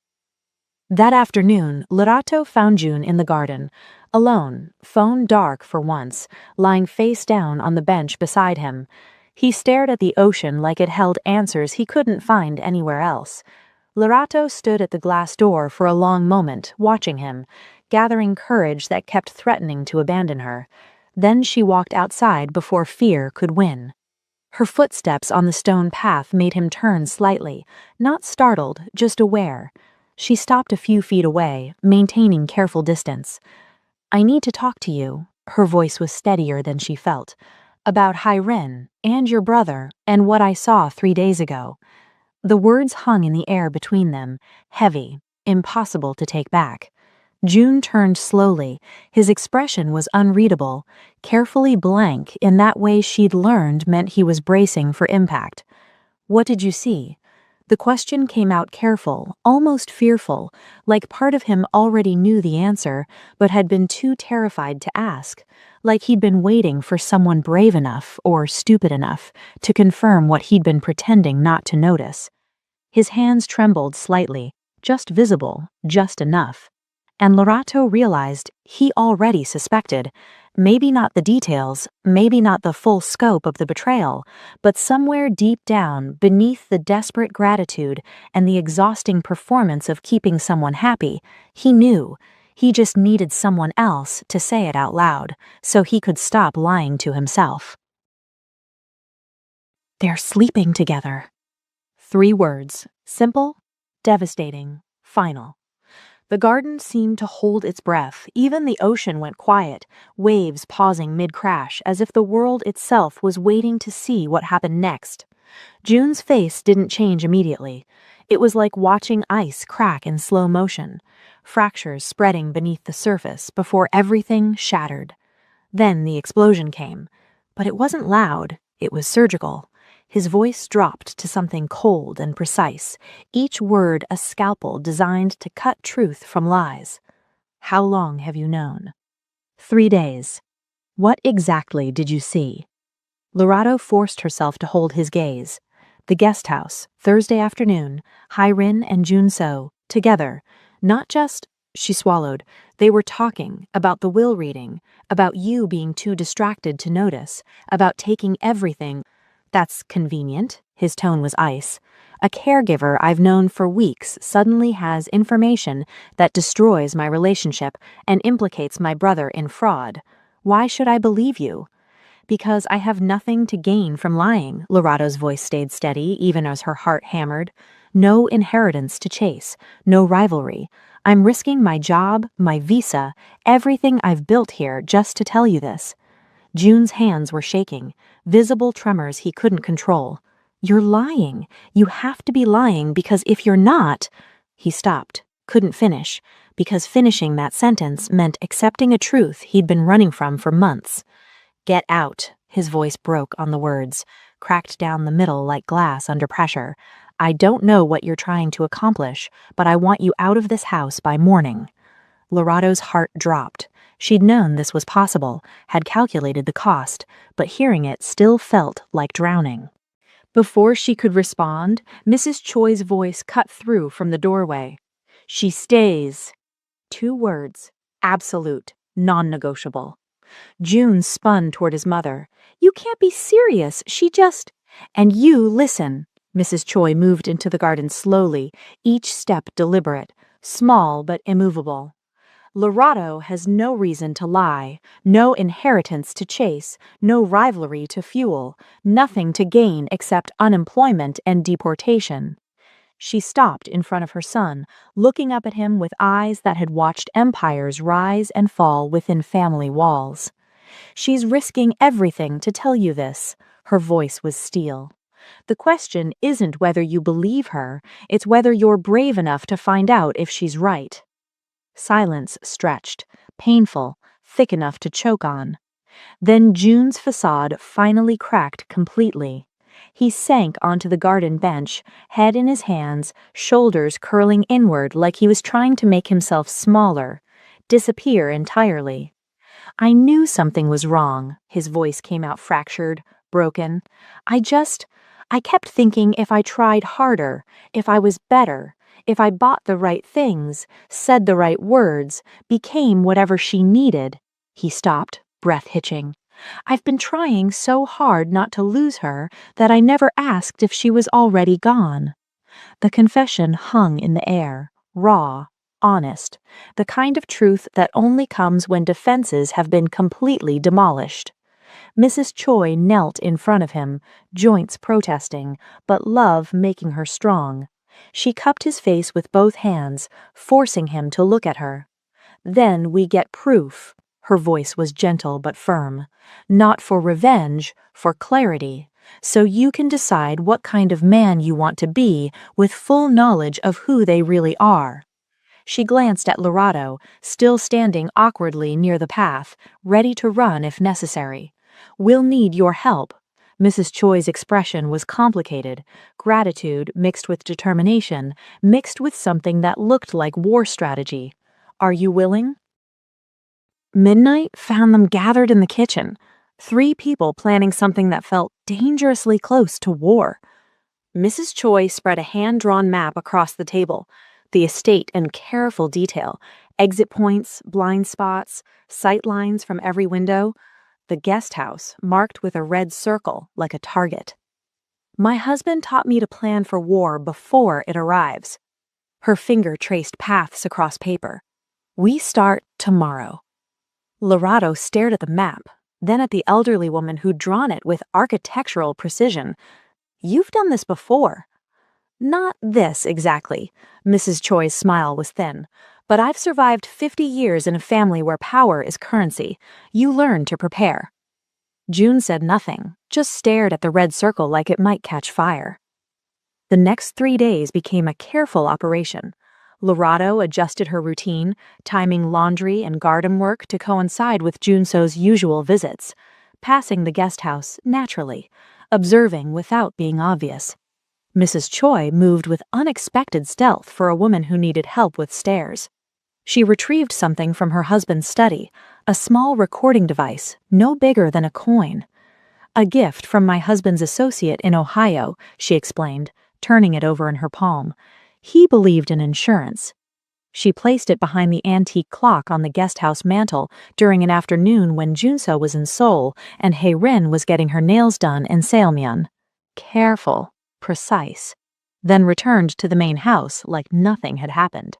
That afternoon, Lorato found June in the garden, alone, phone dark for once, lying face down on the bench beside him. He stared at the ocean like it held answers he couldn't find anywhere else. Lorato stood at the glass door for a long moment, watching him, gathering courage that kept threatening to abandon her. Then she walked outside before fear could win. Her footsteps on the stone path made him turn slightly, not startled, just aware. She stopped a few feet away, maintaining careful distance. "I need to talk to you." Her voice was steadier than she felt. "About Hyren, and your brother, and what I saw 3 days ago." The words hung in the air between them, heavy, impossible to take back. June turned slowly. His expression was unreadable, carefully blank in that way she'd learned meant he was bracing for impact. "What did you see?" The question came out careful, almost fearful, like part of him already knew the answer, but had been too terrified to ask, like he'd been waiting for someone brave enough, or stupid enough, to confirm what he'd been pretending not to notice. His hands trembled slightly, just visible, just enough. And Lorato realized he already suspected, maybe not the details, maybe not the full scope of the betrayal, but somewhere deep down, beneath the desperate gratitude and the exhausting performance of keeping someone happy, he knew. He just needed someone else to say it out loud, so he could stop lying to himself. "They're sleeping together." 3 words, simple, devastating, final. The garden seemed to hold its breath. Even the ocean went quiet, waves pausing mid-crash, as if the world itself was waiting to see what happened next. June's face didn't change immediately. It was like watching ice crack in slow motion, fractures spreading beneath the surface before everything shattered. Then the explosion came. But it wasn't loud, it was surgical. His voice dropped to something cold and precise, each word a scalpel designed to cut truth from lies. "How long have you known?" 3 days. "What exactly did you see?" Lorado forced herself to hold his gaze. The guest house, Thursday afternoon, Hyrin and Junso, together. Not just, she swallowed, they were talking about the will reading, about you being too distracted to notice, about taking everything. "That's convenient." His tone was ice. A caregiver I've known for weeks suddenly has information that destroys my relationship and implicates my brother in fraud. Why should I believe you? Because I have nothing to gain from lying. Lorado's voice stayed steady, even as her heart hammered. No inheritance to chase, no rivalry. I'm risking my job, my visa, everything I've built here just to tell you this. June's hands were shaking, visible tremors he couldn't control. You're lying. You have to be lying because if you're not... He stopped, couldn't finish, because finishing that sentence meant accepting a truth he'd been running from for months. Get out. His voice broke on the words, cracked down the middle like glass under pressure. I don't know what you're trying to accomplish, but I want you out of this house by morning. Lorado's heart dropped. She'd known this was possible, had calculated the cost, but hearing it still felt like drowning. Before she could respond, Mrs. Choi's voice cut through from the doorway. She stays. 2 words. Absolute. Non-negotiable. June spun toward his mother. You can't be serious. She just... And you listen. Mrs. Choi moved into the garden slowly, each step deliberate, small but immovable. Lorado has no reason to lie, no inheritance to chase, no rivalry to fuel, nothing to gain except unemployment and deportation. She stopped in front of her son, looking up at him with eyes that had watched empires rise and fall within family walls. She's risking everything to tell you this. Her voice was steel. The question isn't whether you believe her, it's whether you're brave enough to find out if she's right. Silence stretched, painful, thick enough to choke on. Then June's facade finally cracked completely. He sank onto the garden bench, head in his hands, shoulders curling inward like he was trying to make himself smaller, disappear entirely. I knew something was wrong. His voice came out fractured, broken. I kept thinking if I tried harder, if I was better, if I bought the right things, said the right words, became whatever she needed. He stopped, breath hitching. I've been trying so hard not to lose her that I never asked if she was already gone. The confession hung in the air, raw, honest, the kind of truth that only comes when defenses have been completely demolished. Mrs. Choi knelt in front of him, joints protesting, but love making her strong. She cupped his face with both hands, forcing him to look at her. Then we get proof. Her voice was gentle but firm. Not for revenge, for clarity. So you can decide what kind of man you want to be with full knowledge of who they really are. She glanced at Lorado, still standing awkwardly near the path, ready to run if necessary. We'll need your help. Mrs. Choi's expression was complicated, gratitude mixed with determination, mixed with something that looked like war strategy. Are you willing? Midnight found them gathered in the kitchen, 3 people planning something that felt dangerously close to war. Mrs. Choi spread a hand-drawn map across the table, the estate in careful detail, exit points, blind spots, sight lines from every window, the guest house marked with a red circle like a target. My husband taught me to plan for war before it arrives. Her finger traced paths across paper. We start tomorrow. Lorado stared at the map, then at the elderly woman who'd drawn it with architectural precision. You've done this before. Not this exactly. Mrs. Choi's smile was thin. But I've survived 50 years in a family where power is currency. You learn to prepare. June said nothing, just stared at the red circle like it might catch fire. The next 3 days became a careful operation. Lorado adjusted her routine, timing laundry and garden work to coincide with Junso's usual visits, passing the guest house naturally, observing without being obvious. Mrs. Choi moved with unexpected stealth for a woman who needed help with stairs. She retrieved something from her husband's study, a small recording device, no bigger than a coin. A gift from my husband's associate in Ohio, she explained, turning it over in her palm. He believed in insurance. She placed it behind the antique clock on the guest house mantel during an afternoon when Junso was in Seoul and Hae-rin was getting her nails done in Seolmyeon. Careful, precise. then returned to the main house like nothing had happened.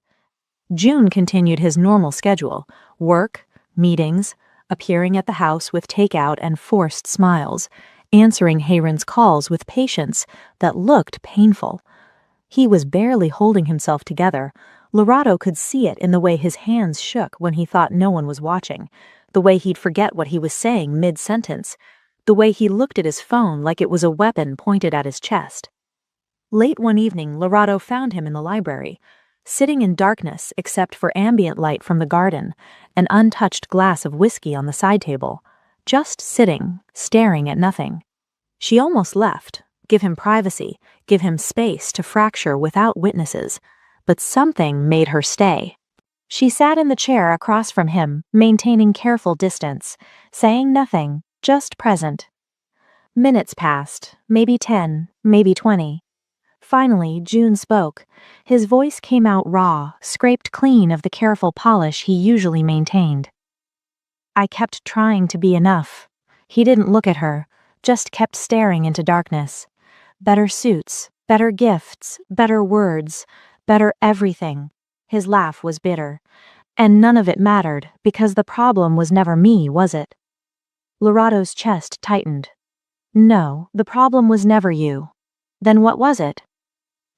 June continued his normal schedule: work, meetings, appearing at the house with takeout and forced smiles, answering Hayron's calls with patience that looked painful. He was barely holding himself together. Lorato could see it in the way his hands shook when he thought no one was watching, the way he'd forget what he was saying mid-sentence, the way he looked at his phone like it was a weapon pointed at his chest. Late one evening, Lorato found him in the library, sitting in darkness except for ambient light from the garden, an untouched glass of whiskey on the side table, just sitting, staring at nothing. She almost left, give him privacy, give him space to fracture without witnesses, but something made her stay. She sat in the chair across from him, maintaining careful distance, saying nothing, just present. Minutes passed, maybe 10, maybe 20. Finally, June spoke. His voice came out raw, scraped clean of the careful polish he usually maintained. I kept trying to be enough. He didn't look at her, just kept staring into darkness. Better suits, better gifts, better words, better everything. His laugh was bitter. And none of it mattered, because the problem was never me, was it? Lorato's chest tightened. No, the problem was never you. Then what was it?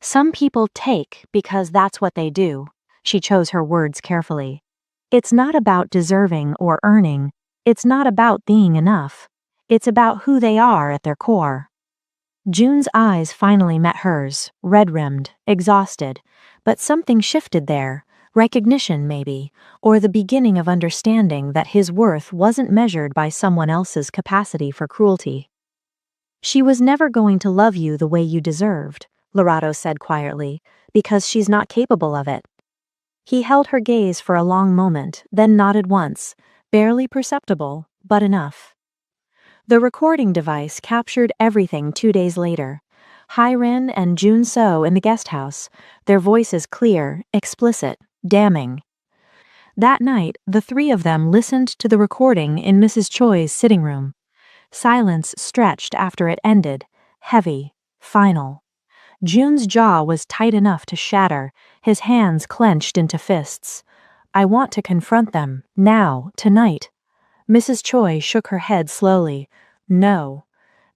Some people take because that's what they do. She chose her words carefully. It's not about deserving or earning. It's not about being enough. It's about who they are at their core. June's eyes finally met hers, red-rimmed, exhausted, but something shifted there, recognition maybe, or the beginning of understanding that his worth wasn't measured by someone else's capacity for cruelty. She was never going to love you the way you deserved, Lorato said quietly, because she's not capable of it. He held her gaze for a long moment, then nodded once, barely perceptible, but enough. The recording device captured everything 2 days later. Hayron and June So in the guest house, their voices clear, explicit, damning. That night, the three of them listened to the recording in Mrs. Choi's sitting room. Silence stretched after it ended, heavy, final. June's jaw was tight enough to shatter, his hands clenched into fists. I want to confront them, now, tonight. Mrs. Choi shook her head slowly. No.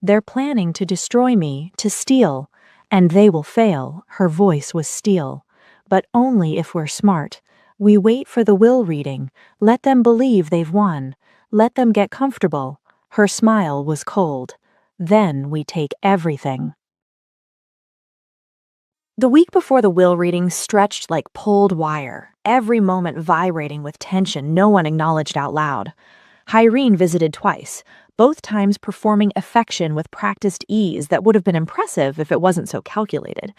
They're planning to destroy me, to steal. And they will fail, her voice was steel. But only if we're smart. We wait for the will reading. Let them believe they've won. Let them get comfortable. Her smile was cold. Then we take everything. The week before the will reading stretched like pulled wire, every moment vibrating with tension no one acknowledged out loud. Hayron visited twice, both times performing affection with practiced ease that would have been impressive if it wasn't so calculated.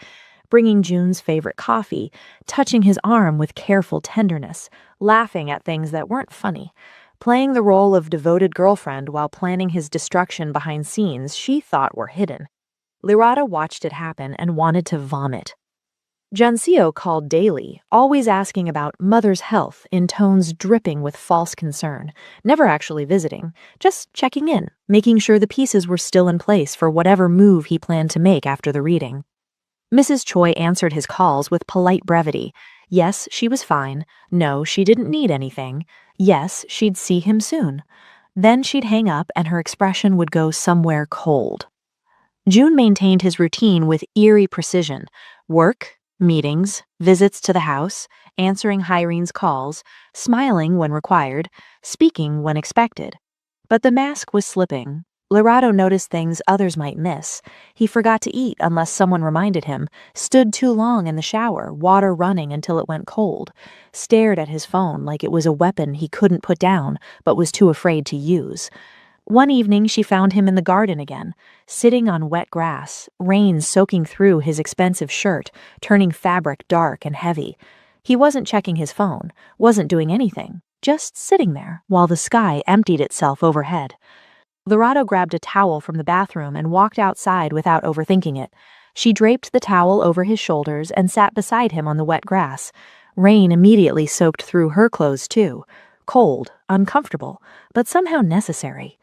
Bringing June's favorite coffee, touching his arm with careful tenderness, laughing at things that weren't funny, playing the role of devoted girlfriend while planning his destruction behind scenes she thought were hidden. Lirata watched it happen and wanted to vomit. Jansio called daily, always asking about mother's health in tones dripping with false concern, never actually visiting, just checking in, making sure the pieces were still in place for whatever move he planned to make after the reading. Mrs. Choi answered his calls with polite brevity. Yes, she was fine. No, she didn't need anything. Yes, she'd see him soon. Then she'd hang up and her expression would go somewhere cold. June maintained his routine with eerie precision. Work, meetings, visits to the house, answering Hayron's calls, smiling when required, speaking when expected. But the mask was slipping. Lorato noticed things others might miss. He forgot to eat unless someone reminded him, stood too long in the shower, water running until it went cold, stared at his phone like it was a weapon he couldn't put down but was too afraid to use. One evening she found him in the garden again, sitting on wet grass, rain soaking through his expensive shirt, turning fabric dark and heavy. He wasn't checking his phone, wasn't doing anything, just sitting there while the sky emptied itself overhead. Lorato grabbed a towel from the bathroom and walked outside without overthinking it. She draped the towel over his shoulders and sat beside him on the wet grass. Rain immediately soaked through her clothes too. Cold, uncomfortable, but somehow necessary.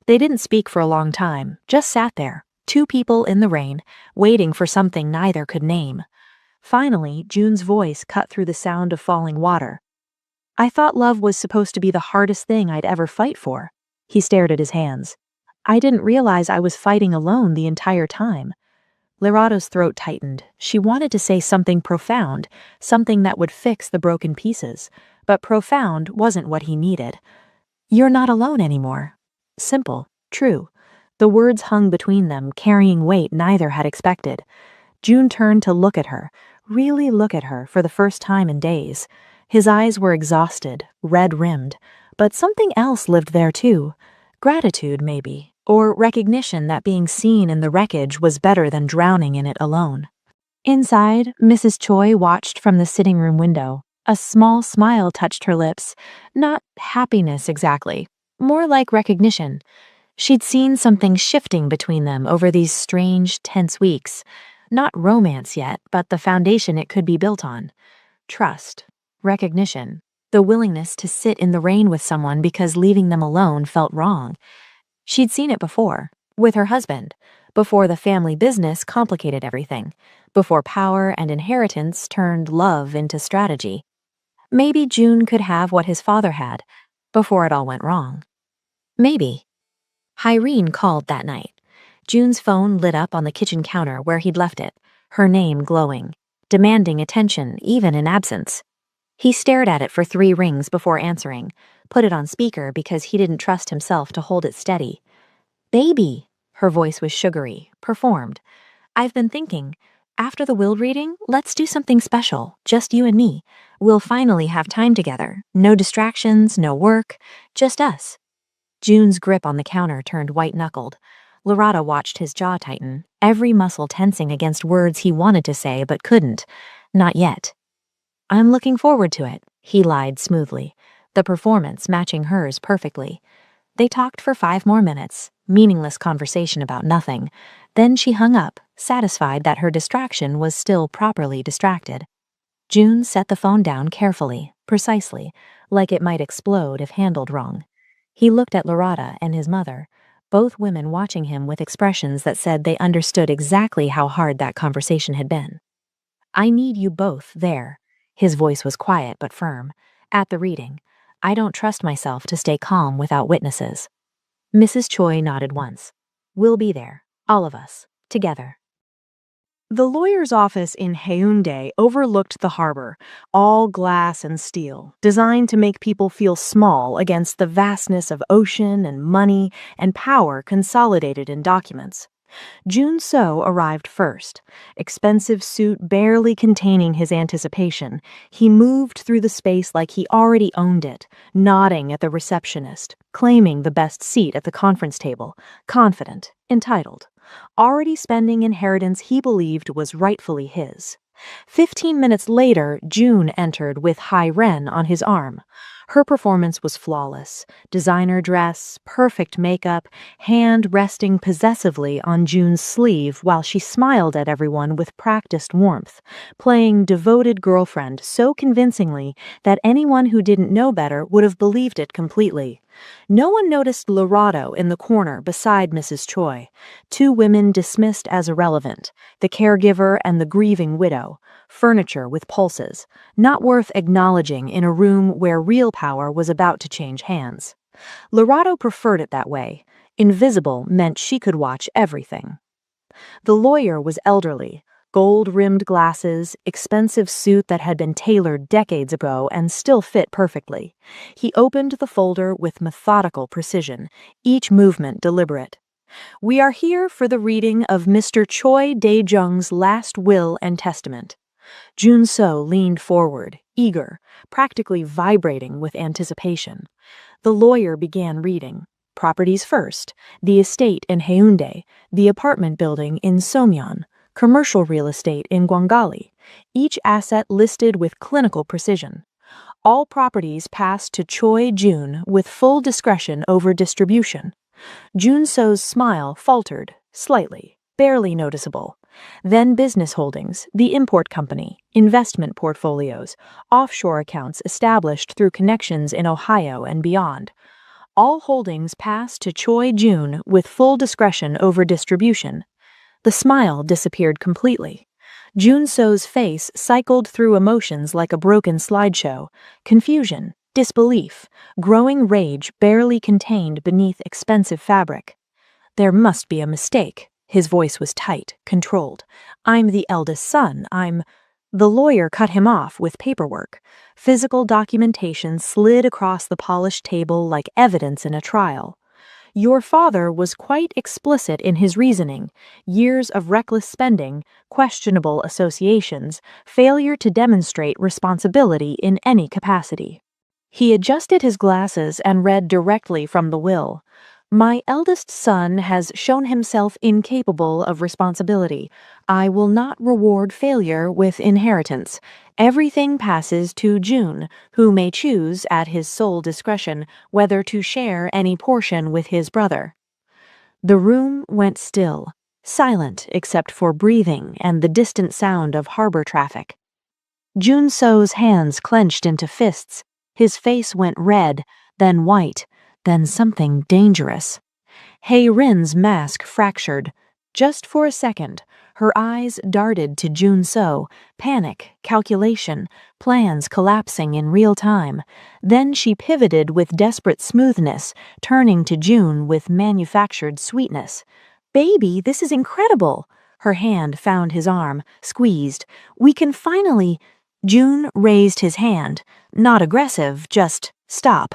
They didn't speak for a long time, just sat there, Two people in the rain, waiting for something neither could name. Finally, June's voice cut through the sound of falling water. I thought love was supposed to be the hardest thing I'd ever fight for. He stared at his hands. I didn't realize I was fighting alone the entire time. Lerado's throat tightened. She wanted to say something profound, something that would fix the broken pieces. But profound wasn't what he needed. You're not alone anymore. Simple, true. The words hung between them, carrying weight neither had expected. June turned to look at her, really look at her for the first time in days. His eyes were exhausted, red-rimmed, but something else lived there too. Gratitude, maybe, or recognition that being seen in the wreckage was better than drowning in it alone. Inside, Mrs. Choi watched from the sitting room window. A small smile touched her lips. Not happiness exactly, more like recognition. She'd seen something shifting between them over these strange, tense weeks. Not romance yet, but the foundation it could be built on. Trust, recognition, the willingness to sit in the rain with someone because leaving them alone felt wrong. She'd seen it before, with her husband, before the family business complicated everything, before power and inheritance turned love into strategy. Maybe June could have what his father had, before it all went wrong. Maybe. Irene called that night. June's phone lit up on the kitchen counter where he'd left it, her name glowing, demanding attention even in absence. He stared at it for 3 rings before answering, put it on speaker because he didn't trust himself to hold it steady. Baby, her voice was sugary, performed. I've been thinking, after the will reading, let's do something special, just you and me. We'll finally have time together, no distractions, no work, just us. June's grip on the counter turned white-knuckled. Loretta watched his jaw tighten, every muscle tensing against words he wanted to say but couldn't. Not yet. I'm looking forward to it, he lied smoothly, the performance matching hers perfectly. They talked for 5 more minutes, meaningless conversation about nothing. Then she hung up, satisfied that her distraction was still properly distracted. June set the phone down carefully, precisely, like it might explode if handled wrong. He looked at Loretta and his mother, both women watching him with expressions that said they understood exactly how hard that conversation had been. I need you both there. His voice was quiet but firm. At the reading, I don't trust myself to stay calm without witnesses. Mrs. Choi nodded once. We'll be there, all of us, together. The lawyer's office in Haeundae overlooked the harbor, all glass and steel, designed to make people feel small against the vastness of ocean and money and power consolidated in documents. Jun So arrived first, expensive suit barely containing his anticipation. He moved through the space like he already owned it, nodding at the receptionist, claiming the best seat at the conference table, confident, entitled, already spending inheritance he believed was rightfully his. 15 minutes later, June entered with Hai Ren on his arm. Her performance was flawless. Designer dress, perfect makeup, hand resting possessively on June's sleeve while she smiled at everyone with practiced warmth, playing devoted girlfriend so convincingly that anyone who didn't know better would have believed it completely. No one noticed Lorado in the corner beside Mrs. Choi, 2 women dismissed as irrelevant, the caregiver and the grieving widow, furniture with pulses, not worth acknowledging in a room where real power was about to change hands. Lorado preferred it that way. Invisible meant she could watch everything. The lawyer was elderly, gold-rimmed glasses, expensive suit that had been tailored decades ago and still fit perfectly. He opened the folder with methodical precision, each movement deliberate. We are here for the reading of Mr. Choi Dae-jung's last will and testament. Jun So leaned forward, eager, practically vibrating with anticipation. The lawyer began reading. Properties first, the estate in Haeundae, the apartment building in Somyeon, commercial real estate in Gwangali, each asset listed with clinical precision. All properties passed to Choi Jun with full discretion over distribution. Jun So's smile faltered, slightly, barely noticeable. Then business holdings, the import company, investment portfolios, offshore accounts established through connections in Ohio and beyond. All holdings passed to Choi Jun with full discretion over distribution. The smile disappeared completely. Junso's face cycled through emotions like a broken slideshow: confusion, disbelief, growing rage barely contained beneath expensive fabric. There must be a mistake. His voice was tight, controlled. I'm the eldest son. The lawyer cut him off with paperwork. Physical documentation slid across the polished table like evidence in a trial. Your father was quite explicit in his reasoning: years of reckless spending, questionable associations, failure to demonstrate responsibility in any capacity. He adjusted his glasses and read directly from the will. My eldest son has shown himself incapable of responsibility. I will not reward failure with inheritance. Everything passes to June, who may choose at his sole discretion whether to share any portion with his brother. The room went still, silent except for breathing and the distant sound of harbor traffic. Junso's hands clenched into fists. His face went red, then white, then something dangerous. Rin's mask fractured. Just for a second, her eyes darted to Junso: panic, calculation, plans collapsing in real time. Then she pivoted with desperate smoothness, turning to June with manufactured sweetness. Baby, this is incredible. Her hand found his arm, squeezed. We can finally. June raised his hand, not aggressive, just stop.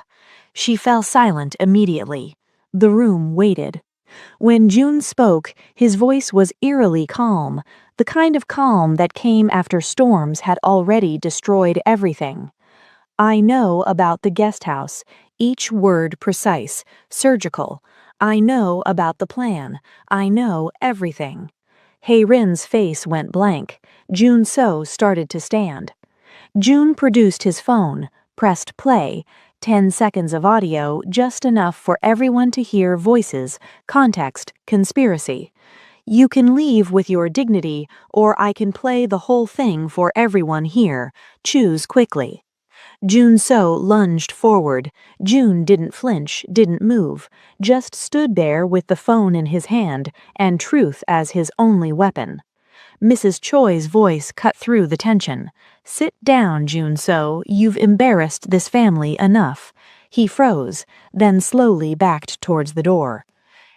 She fell silent immediately. The room waited. When June spoke, his voice was eerily calm, the kind of calm that came after storms had already destroyed everything. I know about the guest house, each word precise, surgical. I know about the plan. I know everything. Rin's face went blank. Junso started to stand. June produced his phone, pressed play. 10 seconds of audio, just enough for everyone to hear voices, context, conspiracy. You can leave with your dignity, or I can play the whole thing for everyone here. Choose quickly. Junso lunged forward. June didn't flinch, didn't move, just stood there with the phone in his hand and truth as his only weapon. Mrs. Choi's voice cut through the tension. Sit down, Junso. You've embarrassed this family enough. He froze, then slowly backed towards the door.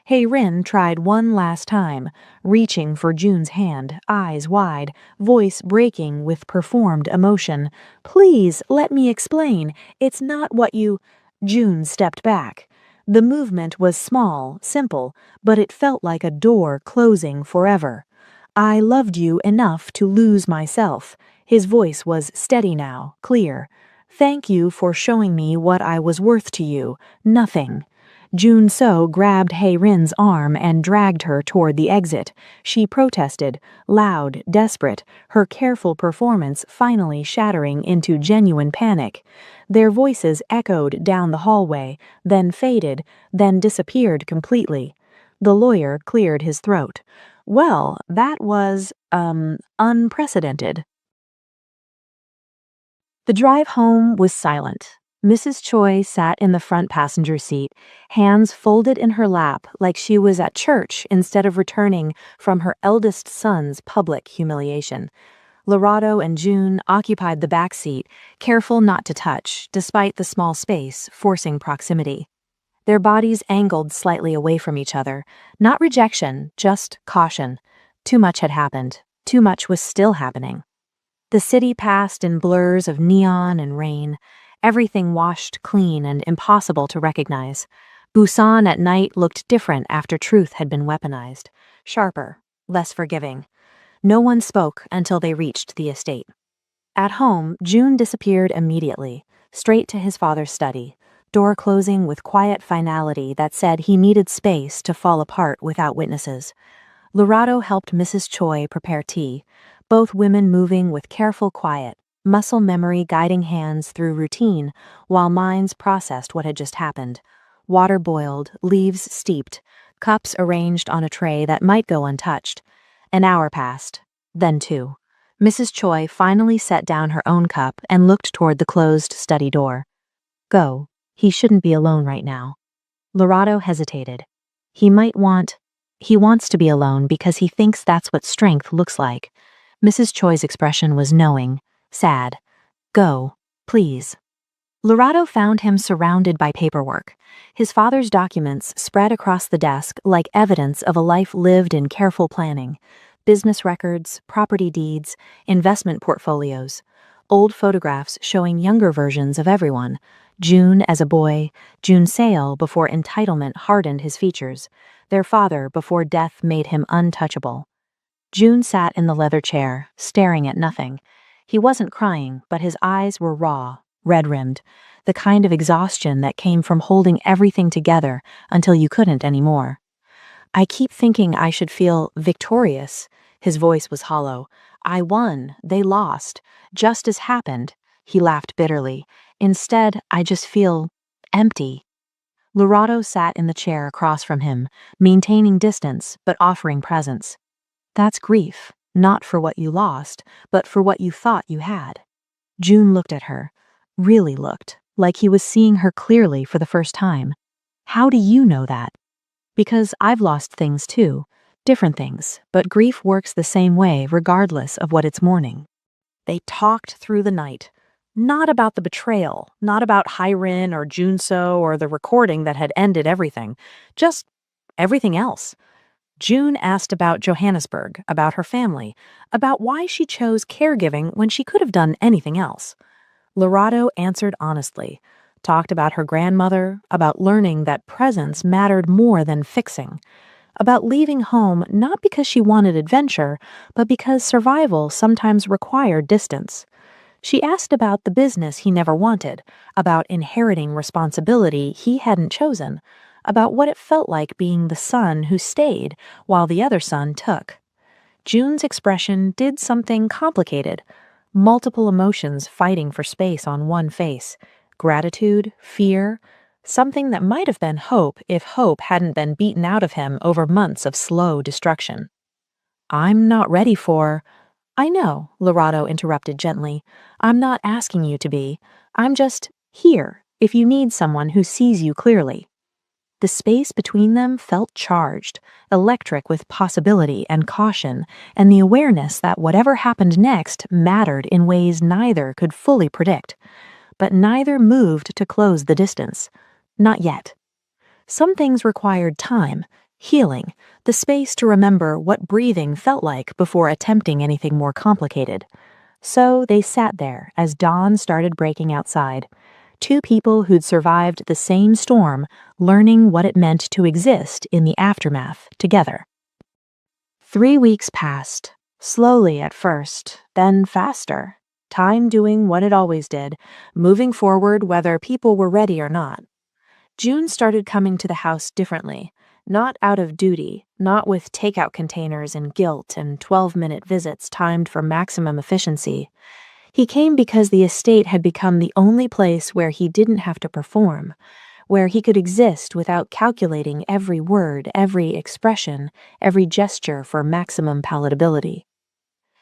Rin tried one last time, reaching for June's hand, eyes wide, voice breaking with performed emotion. Please, let me explain. It's not what you. June stepped back. The movement was small, simple, but it felt like a door closing forever. I loved you enough to lose myself. His voice was steady now, clear. Thank you for showing me what I was worth to you. Nothing. Junso grabbed Rin's arm and dragged her toward the exit. She protested, loud, desperate, her careful performance finally shattering into genuine panic. Their voices echoed down the hallway, then faded, then disappeared completely. The lawyer cleared his throat. Well, that was, unprecedented. The drive home was silent. Mrs. Choi sat in the front passenger seat, hands folded in her lap like she was at church instead of returning from her eldest son's public humiliation. Lorado and June occupied the back seat, careful not to touch, despite the small space forcing proximity. Their bodies angled slightly away from each other. Not rejection, just caution. Too much had happened. Too much was still happening. The city passed in blurs of neon and rain. Everything washed clean and impossible to recognize. Busan at night looked different after truth had been weaponized. Sharper, less forgiving. No one spoke until they reached the estate. At home, June disappeared immediately, straight to his father's study, door closing with quiet finality that said he needed space to fall apart without witnesses. Lorado helped Mrs. Choi prepare tea, both women moving with careful quiet, muscle memory guiding hands through routine while minds processed what had just happened. Water boiled, leaves steeped, cups arranged on a tray that might go untouched. An hour passed, then 2. Mrs. Choi finally set down her own cup and looked toward the closed study door. Go. He shouldn't be alone right now. Lorado hesitated. He might want. He wants to be alone because he thinks that's what strength looks like. Mrs. Choi's expression was knowing, sad. Go, please. Lorato found him surrounded by paperwork. His father's documents spread across the desk like evidence of a life lived in careful planning. Business records, property deeds, investment portfolios. Old photographs showing younger versions of everyone. June as a boy, June Sale before entitlement hardened his features, their father before death made him untouchable. June sat in the leather chair, staring at nothing. He wasn't crying, but his eyes were raw, red-rimmed, the kind of exhaustion that came from holding everything together until you couldn't anymore. I keep thinking I should feel victorious. His voice was hollow. I won, they lost. Justice happened. He laughed bitterly. Instead, I just feel empty. Lorato sat in the chair across from him, maintaining distance but offering presence. That's grief, not for what you lost, but for what you thought you had. June looked at her, really looked, like he was seeing her clearly for the first time. How do you know that? Because I've lost things too, different things, but grief works the same way regardless of what it's mourning. They talked through the night. Not about the betrayal, not about Hyrin or Junso or the recording that had ended everything, just everything else. June asked about Johannesburg, about her family, about why she chose caregiving when she could have done anything else. Lorato answered honestly, talked about her grandmother, about learning that presence mattered more than fixing, about leaving home not because she wanted adventure, but because survival sometimes required distance. She asked about the business he never wanted, about inheriting responsibility he hadn't chosen, about what it felt like being the son who stayed while the other son took. June's expression did something complicated, multiple emotions fighting for space on one face, gratitude, fear, something that might have been hope if hope hadn't been beaten out of him over months of slow destruction. I'm not ready for... I know, Lorato interrupted gently. I'm not asking you to be. I'm just here if you need someone who sees you clearly. The space between them felt charged, electric with possibility and caution, and the awareness that whatever happened next mattered in ways neither could fully predict. But neither moved to close the distance. Not yet. Some things required time, healing, the space to remember what breathing felt like before attempting anything more complicated. So they sat there as dawn started breaking outside. Two people who'd survived the same storm, learning what it meant to exist in the aftermath together. 3 weeks passed, slowly at first, then faster. Time doing what it always did, moving forward whether people were ready or not. June started coming to the house differently, not out of duty, not with takeout containers and guilt and 12-minute visits timed for maximum efficiency. He came because the estate had become the only place where he didn't have to perform, where he could exist without calculating every word, every expression, every gesture for maximum palatability.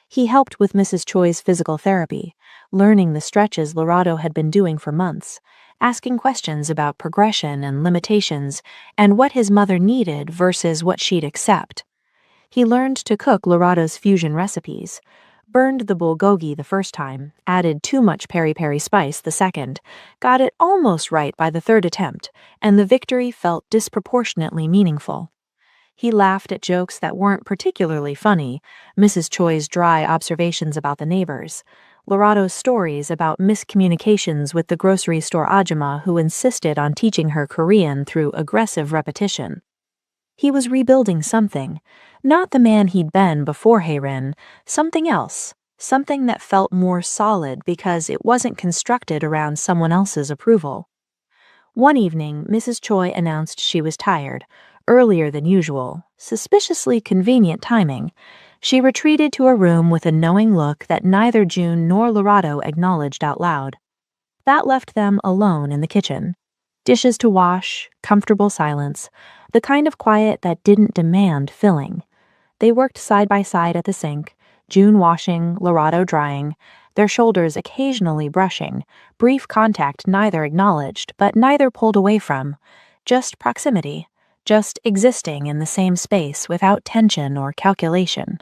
He helped with Mrs. Choi's physical therapy, learning the stretches Lorato had been doing for months, asking questions about progression and limitations, and what his mother needed versus what she'd accept. He learned to cook Lorato's fusion recipes, burned the bulgogi the first time, added too much peri-peri spice the second, got it almost right by the third attempt, and the victory felt disproportionately meaningful. He laughed at jokes that weren't particularly funny, Mrs. Choi's dry observations about the neighbors, Lorato's stories about miscommunications with the grocery store Ajima who insisted on teaching her Korean through aggressive repetition. He was rebuilding something, not the man he'd been before Heirin, something else, something that felt more solid because it wasn't constructed around someone else's approval. One evening, Mrs. Choi announced she was tired, earlier than usual, suspiciously convenient timing. She retreated to a room with a knowing look that neither June nor Lorato acknowledged out loud. That left them alone in the kitchen. Dishes to wash, comfortable silence, the kind of quiet that didn't demand filling. They worked side by side at the sink, June washing, Lorato drying, their shoulders occasionally brushing, brief contact neither acknowledged but neither pulled away from, just proximity, just existing in the same space without tension or calculation.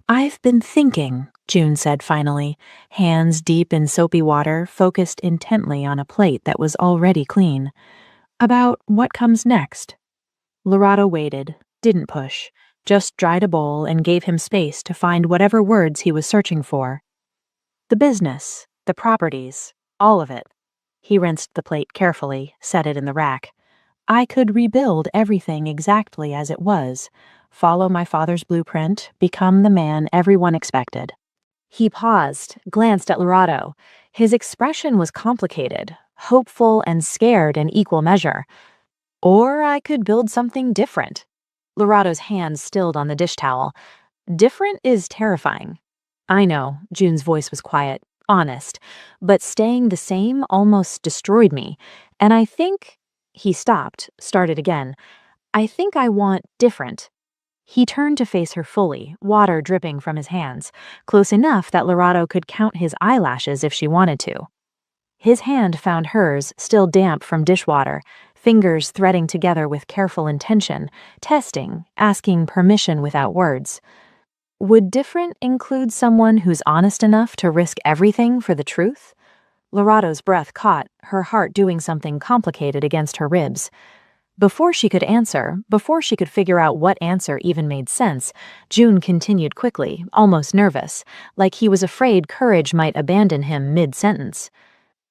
I've been thinking, June said finally, hands deep in soapy water, focused intently on a plate that was already clean, about what comes next. Lorato waited, didn't push, just dried a bowl and gave him space to find whatever words he was searching for. The business, the properties, all of it. He rinsed the plate carefully, set it in the rack. I could rebuild everything exactly as it was, follow my father's blueprint, become the man everyone expected. He paused, glanced at Lorato. His expression was complicated, hopeful and scared in equal measure. Or I could build something different. Lorato's hand stilled on the dish towel. Different is terrifying. I know, June's voice was quiet, honest, but staying the same almost destroyed me. And I think... He stopped, started again. I think I want different. He turned to face her fully, water dripping from his hands, close enough that Lorato could count his eyelashes if she wanted to. His hand found hers, still damp from dishwater, fingers threading together with careful intention, testing, asking permission without words. Would different include someone who's honest enough to risk everything for the truth? Lorato's breath caught, her heart doing something complicated against her ribs. Before she could answer, before she could figure out what answer even made sense, June continued quickly, almost nervous, like he was afraid courage might abandon him mid-sentence.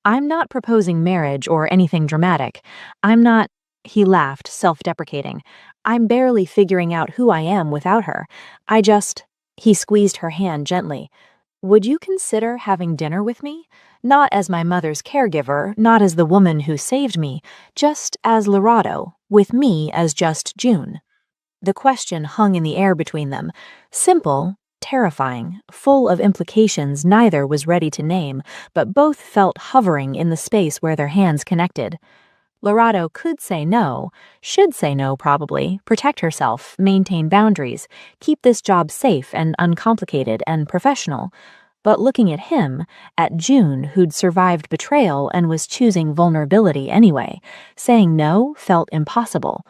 I'm not proposing marriage or anything dramatic. I'm not... He laughed, self-deprecating. I'm barely figuring out who I am without her. I just... He squeezed her hand gently. Would you consider having dinner with me? Not as my mother's caregiver, not as the woman who saved me, just as Lorato, with me as just June. The question hung in the air between them, simple, terrifying, full of implications neither was ready to name, but both felt hovering in the space where their hands connected. Lorato could say no, should say no probably, protect herself, maintain boundaries, keep this job safe and uncomplicated and professional. But looking at him, at June, who'd survived betrayal and was choosing vulnerability anyway, saying no felt impossible.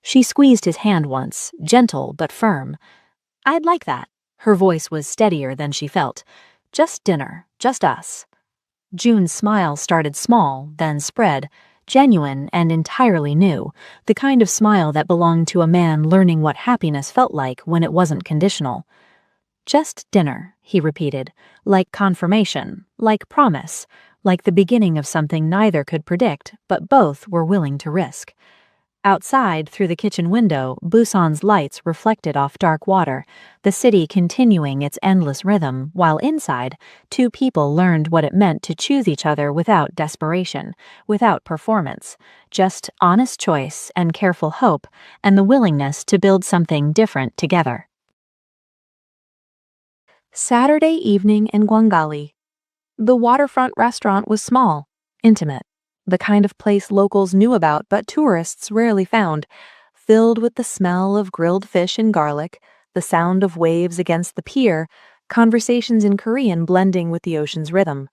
She squeezed his hand once, gentle but firm. I'd like that. Her voice was steadier than she felt. Just dinner, just us. June's smile started small, then spread, genuine and entirely new, the kind of smile that belonged to a man learning what happiness felt like when it wasn't conditional. Just dinner, he repeated, like confirmation, like promise, like the beginning of something neither could predict, but both were willing to risk. Outside, through the kitchen window, Busan's lights reflected off dark water, the city continuing its endless rhythm, while inside, two people learned what it meant to choose each other without desperation, without performance, just honest choice and careful hope, and the willingness to build something different together. Saturday evening in Guangali. The waterfront restaurant was small, intimate. The kind of place locals knew about but tourists rarely found, filled with the smell of grilled fish and garlic, the sound of waves against the pier, conversations in Korean blending with the ocean's rhythm.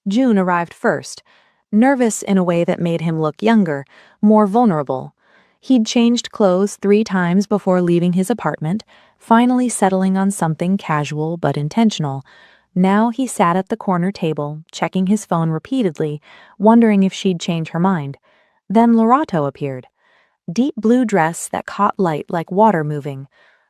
June arrived first, nervous in a way that made him look younger, more vulnerable. He'd changed clothes 3 times before leaving his apartment, finally settling on something casual but intentional. Now he sat at the corner table, checking his phone repeatedly, wondering if she'd change her mind. Then Lorato appeared. Deep blue dress that caught light like water moving,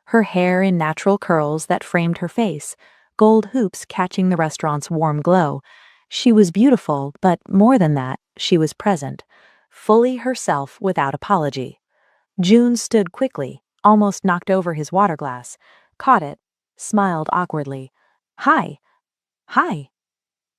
her hair in natural curls that framed her face, gold hoops catching the restaurant's warm glow. She was beautiful, but more than that, she was present, fully herself without apology. June stood quickly, almost knocked over his water glass, caught it, smiled awkwardly. Hi. Hi.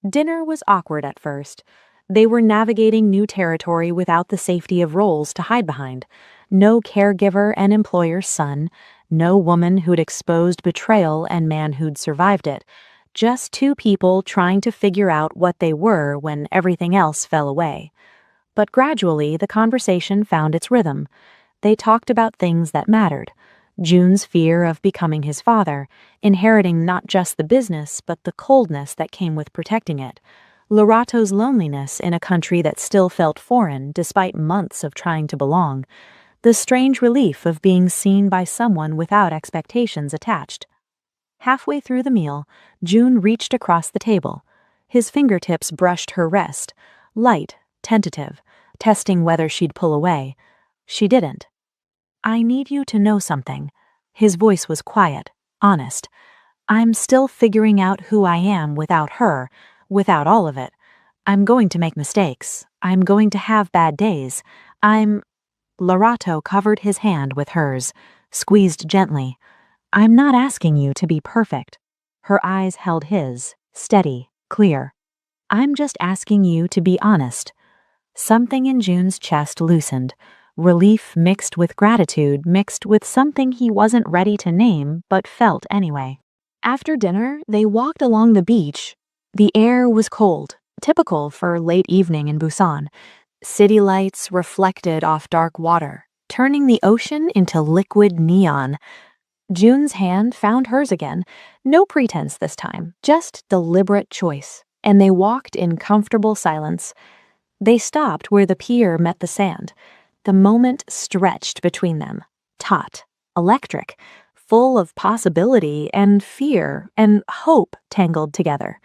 Dinner was awkward at first. They were navigating new territory without the safety of roles to hide behind. No caregiver and employer's son, no woman who'd exposed betrayal and man who'd survived it. Just 2 people trying to figure out what they were when everything else fell away. But gradually, the conversation found its rhythm. They talked about things that mattered. June's fear of becoming his father, inheriting not just the business but the coldness that came with protecting it. Lorato's loneliness in a country that still felt foreign despite months of trying to belong. the strange relief of being seen by someone without expectations attached. Halfway through the meal, June reached across the table. His fingertips brushed her wrist, light, tentative, testing whether she'd pull away. She didn't. "I need you to know something." His voice was quiet, honest. "I'm still figuring out who I am without her, without all of it. I'm going to make mistakes. I'm going to have bad days. Lorato covered his hand with hers, squeezed gently. "I'm not asking you to be perfect." Her eyes held his, steady, clear. "I'm just asking you to be honest." Something in June's chest loosened, relief mixed with gratitude mixed with something he wasn't ready to name but felt anyway. After dinner, they walked along the beach. The air was cold, typical for late evening in Busan. City lights reflected off dark water, turning the ocean into liquid neon. June's hand found hers again, no pretense this time, just deliberate choice, and they walked in comfortable silence. They stopped where the pier met the sand. The moment stretched between them, taut, electric, full of possibility and fear and hope tangled together.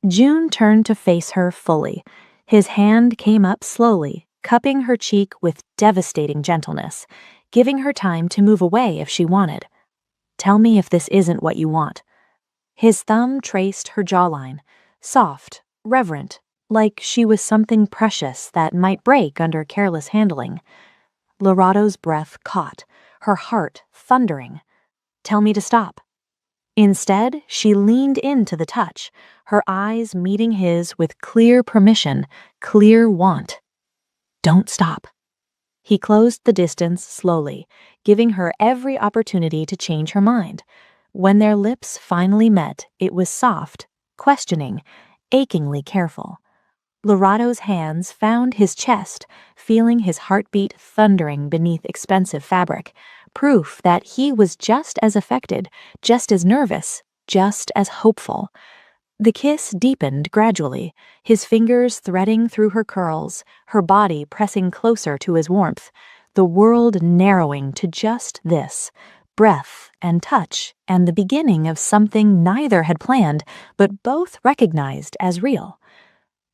June turned to face her fully. His hand came up slowly, cupping her cheek with devastating gentleness, giving her time to move away if she wanted. "Tell me if this isn't what you want." His thumb traced her jawline, soft, reverent, like she was something precious that might break under careless handling. Lorato's breath caught, her heart thundering. "Tell me to stop." Instead, she leaned into the touch, her eyes meeting his with clear permission, clear want. "Don't stop." He closed the distance slowly, giving her every opportunity to change her mind. When their lips finally met, it was soft, questioning, achingly careful. Lorato's hands found his chest, feeling his heartbeat thundering beneath expensive fabric, proof that he was just as affected, just as nervous, just as hopeful. The kiss deepened gradually, his fingers threading through her curls, her body pressing closer to his warmth, the world narrowing to just this, breath and touch, and the beginning of something neither had planned, but both recognized as real.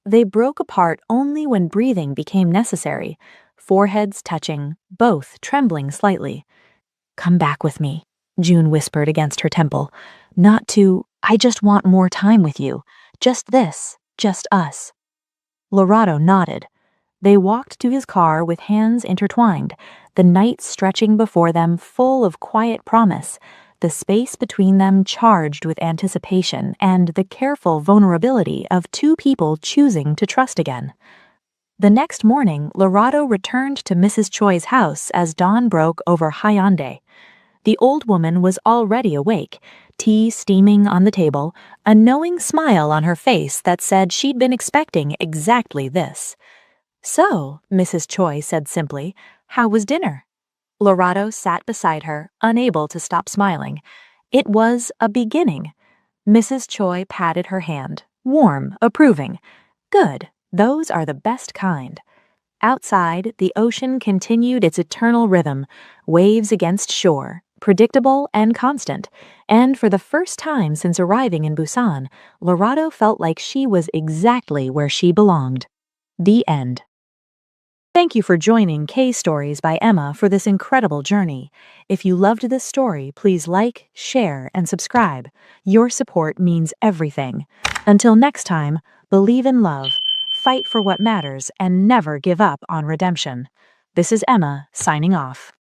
They broke apart only when breathing became necessary, foreheads touching, both trembling slightly. "Come back with me," June whispered against her temple. I just want more time with you. Just this, just us." Lorato nodded. They walked to his car with hands intertwined, the night stretching before them full of quiet promise, the space between them charged with anticipation and the careful vulnerability of two people choosing to trust again. The next morning, Lorato returned to Mrs. Choi's house as dawn broke over Hyundai. The old woman was already awake, tea steaming on the table, a knowing smile on her face that said she'd been expecting exactly this. "So," Mrs. Choi said simply, "how was dinner?" Lorato sat beside her, unable to stop smiling. It was a beginning. Mrs. Choi patted her hand, warm, approving. "Good, those are the best kind." Outside, the ocean continued its eternal rhythm, waves against shore, predictable and constant, and for the first time since arriving in Busan, Lorato felt like she was exactly where she belonged. The end. Thank you for joining K-Stories by Emma for this incredible journey. If you loved this story, please like, share, and subscribe. Your support means everything. Until next time, believe in love, fight for what matters, and never give up on redemption. This is Emma, signing off.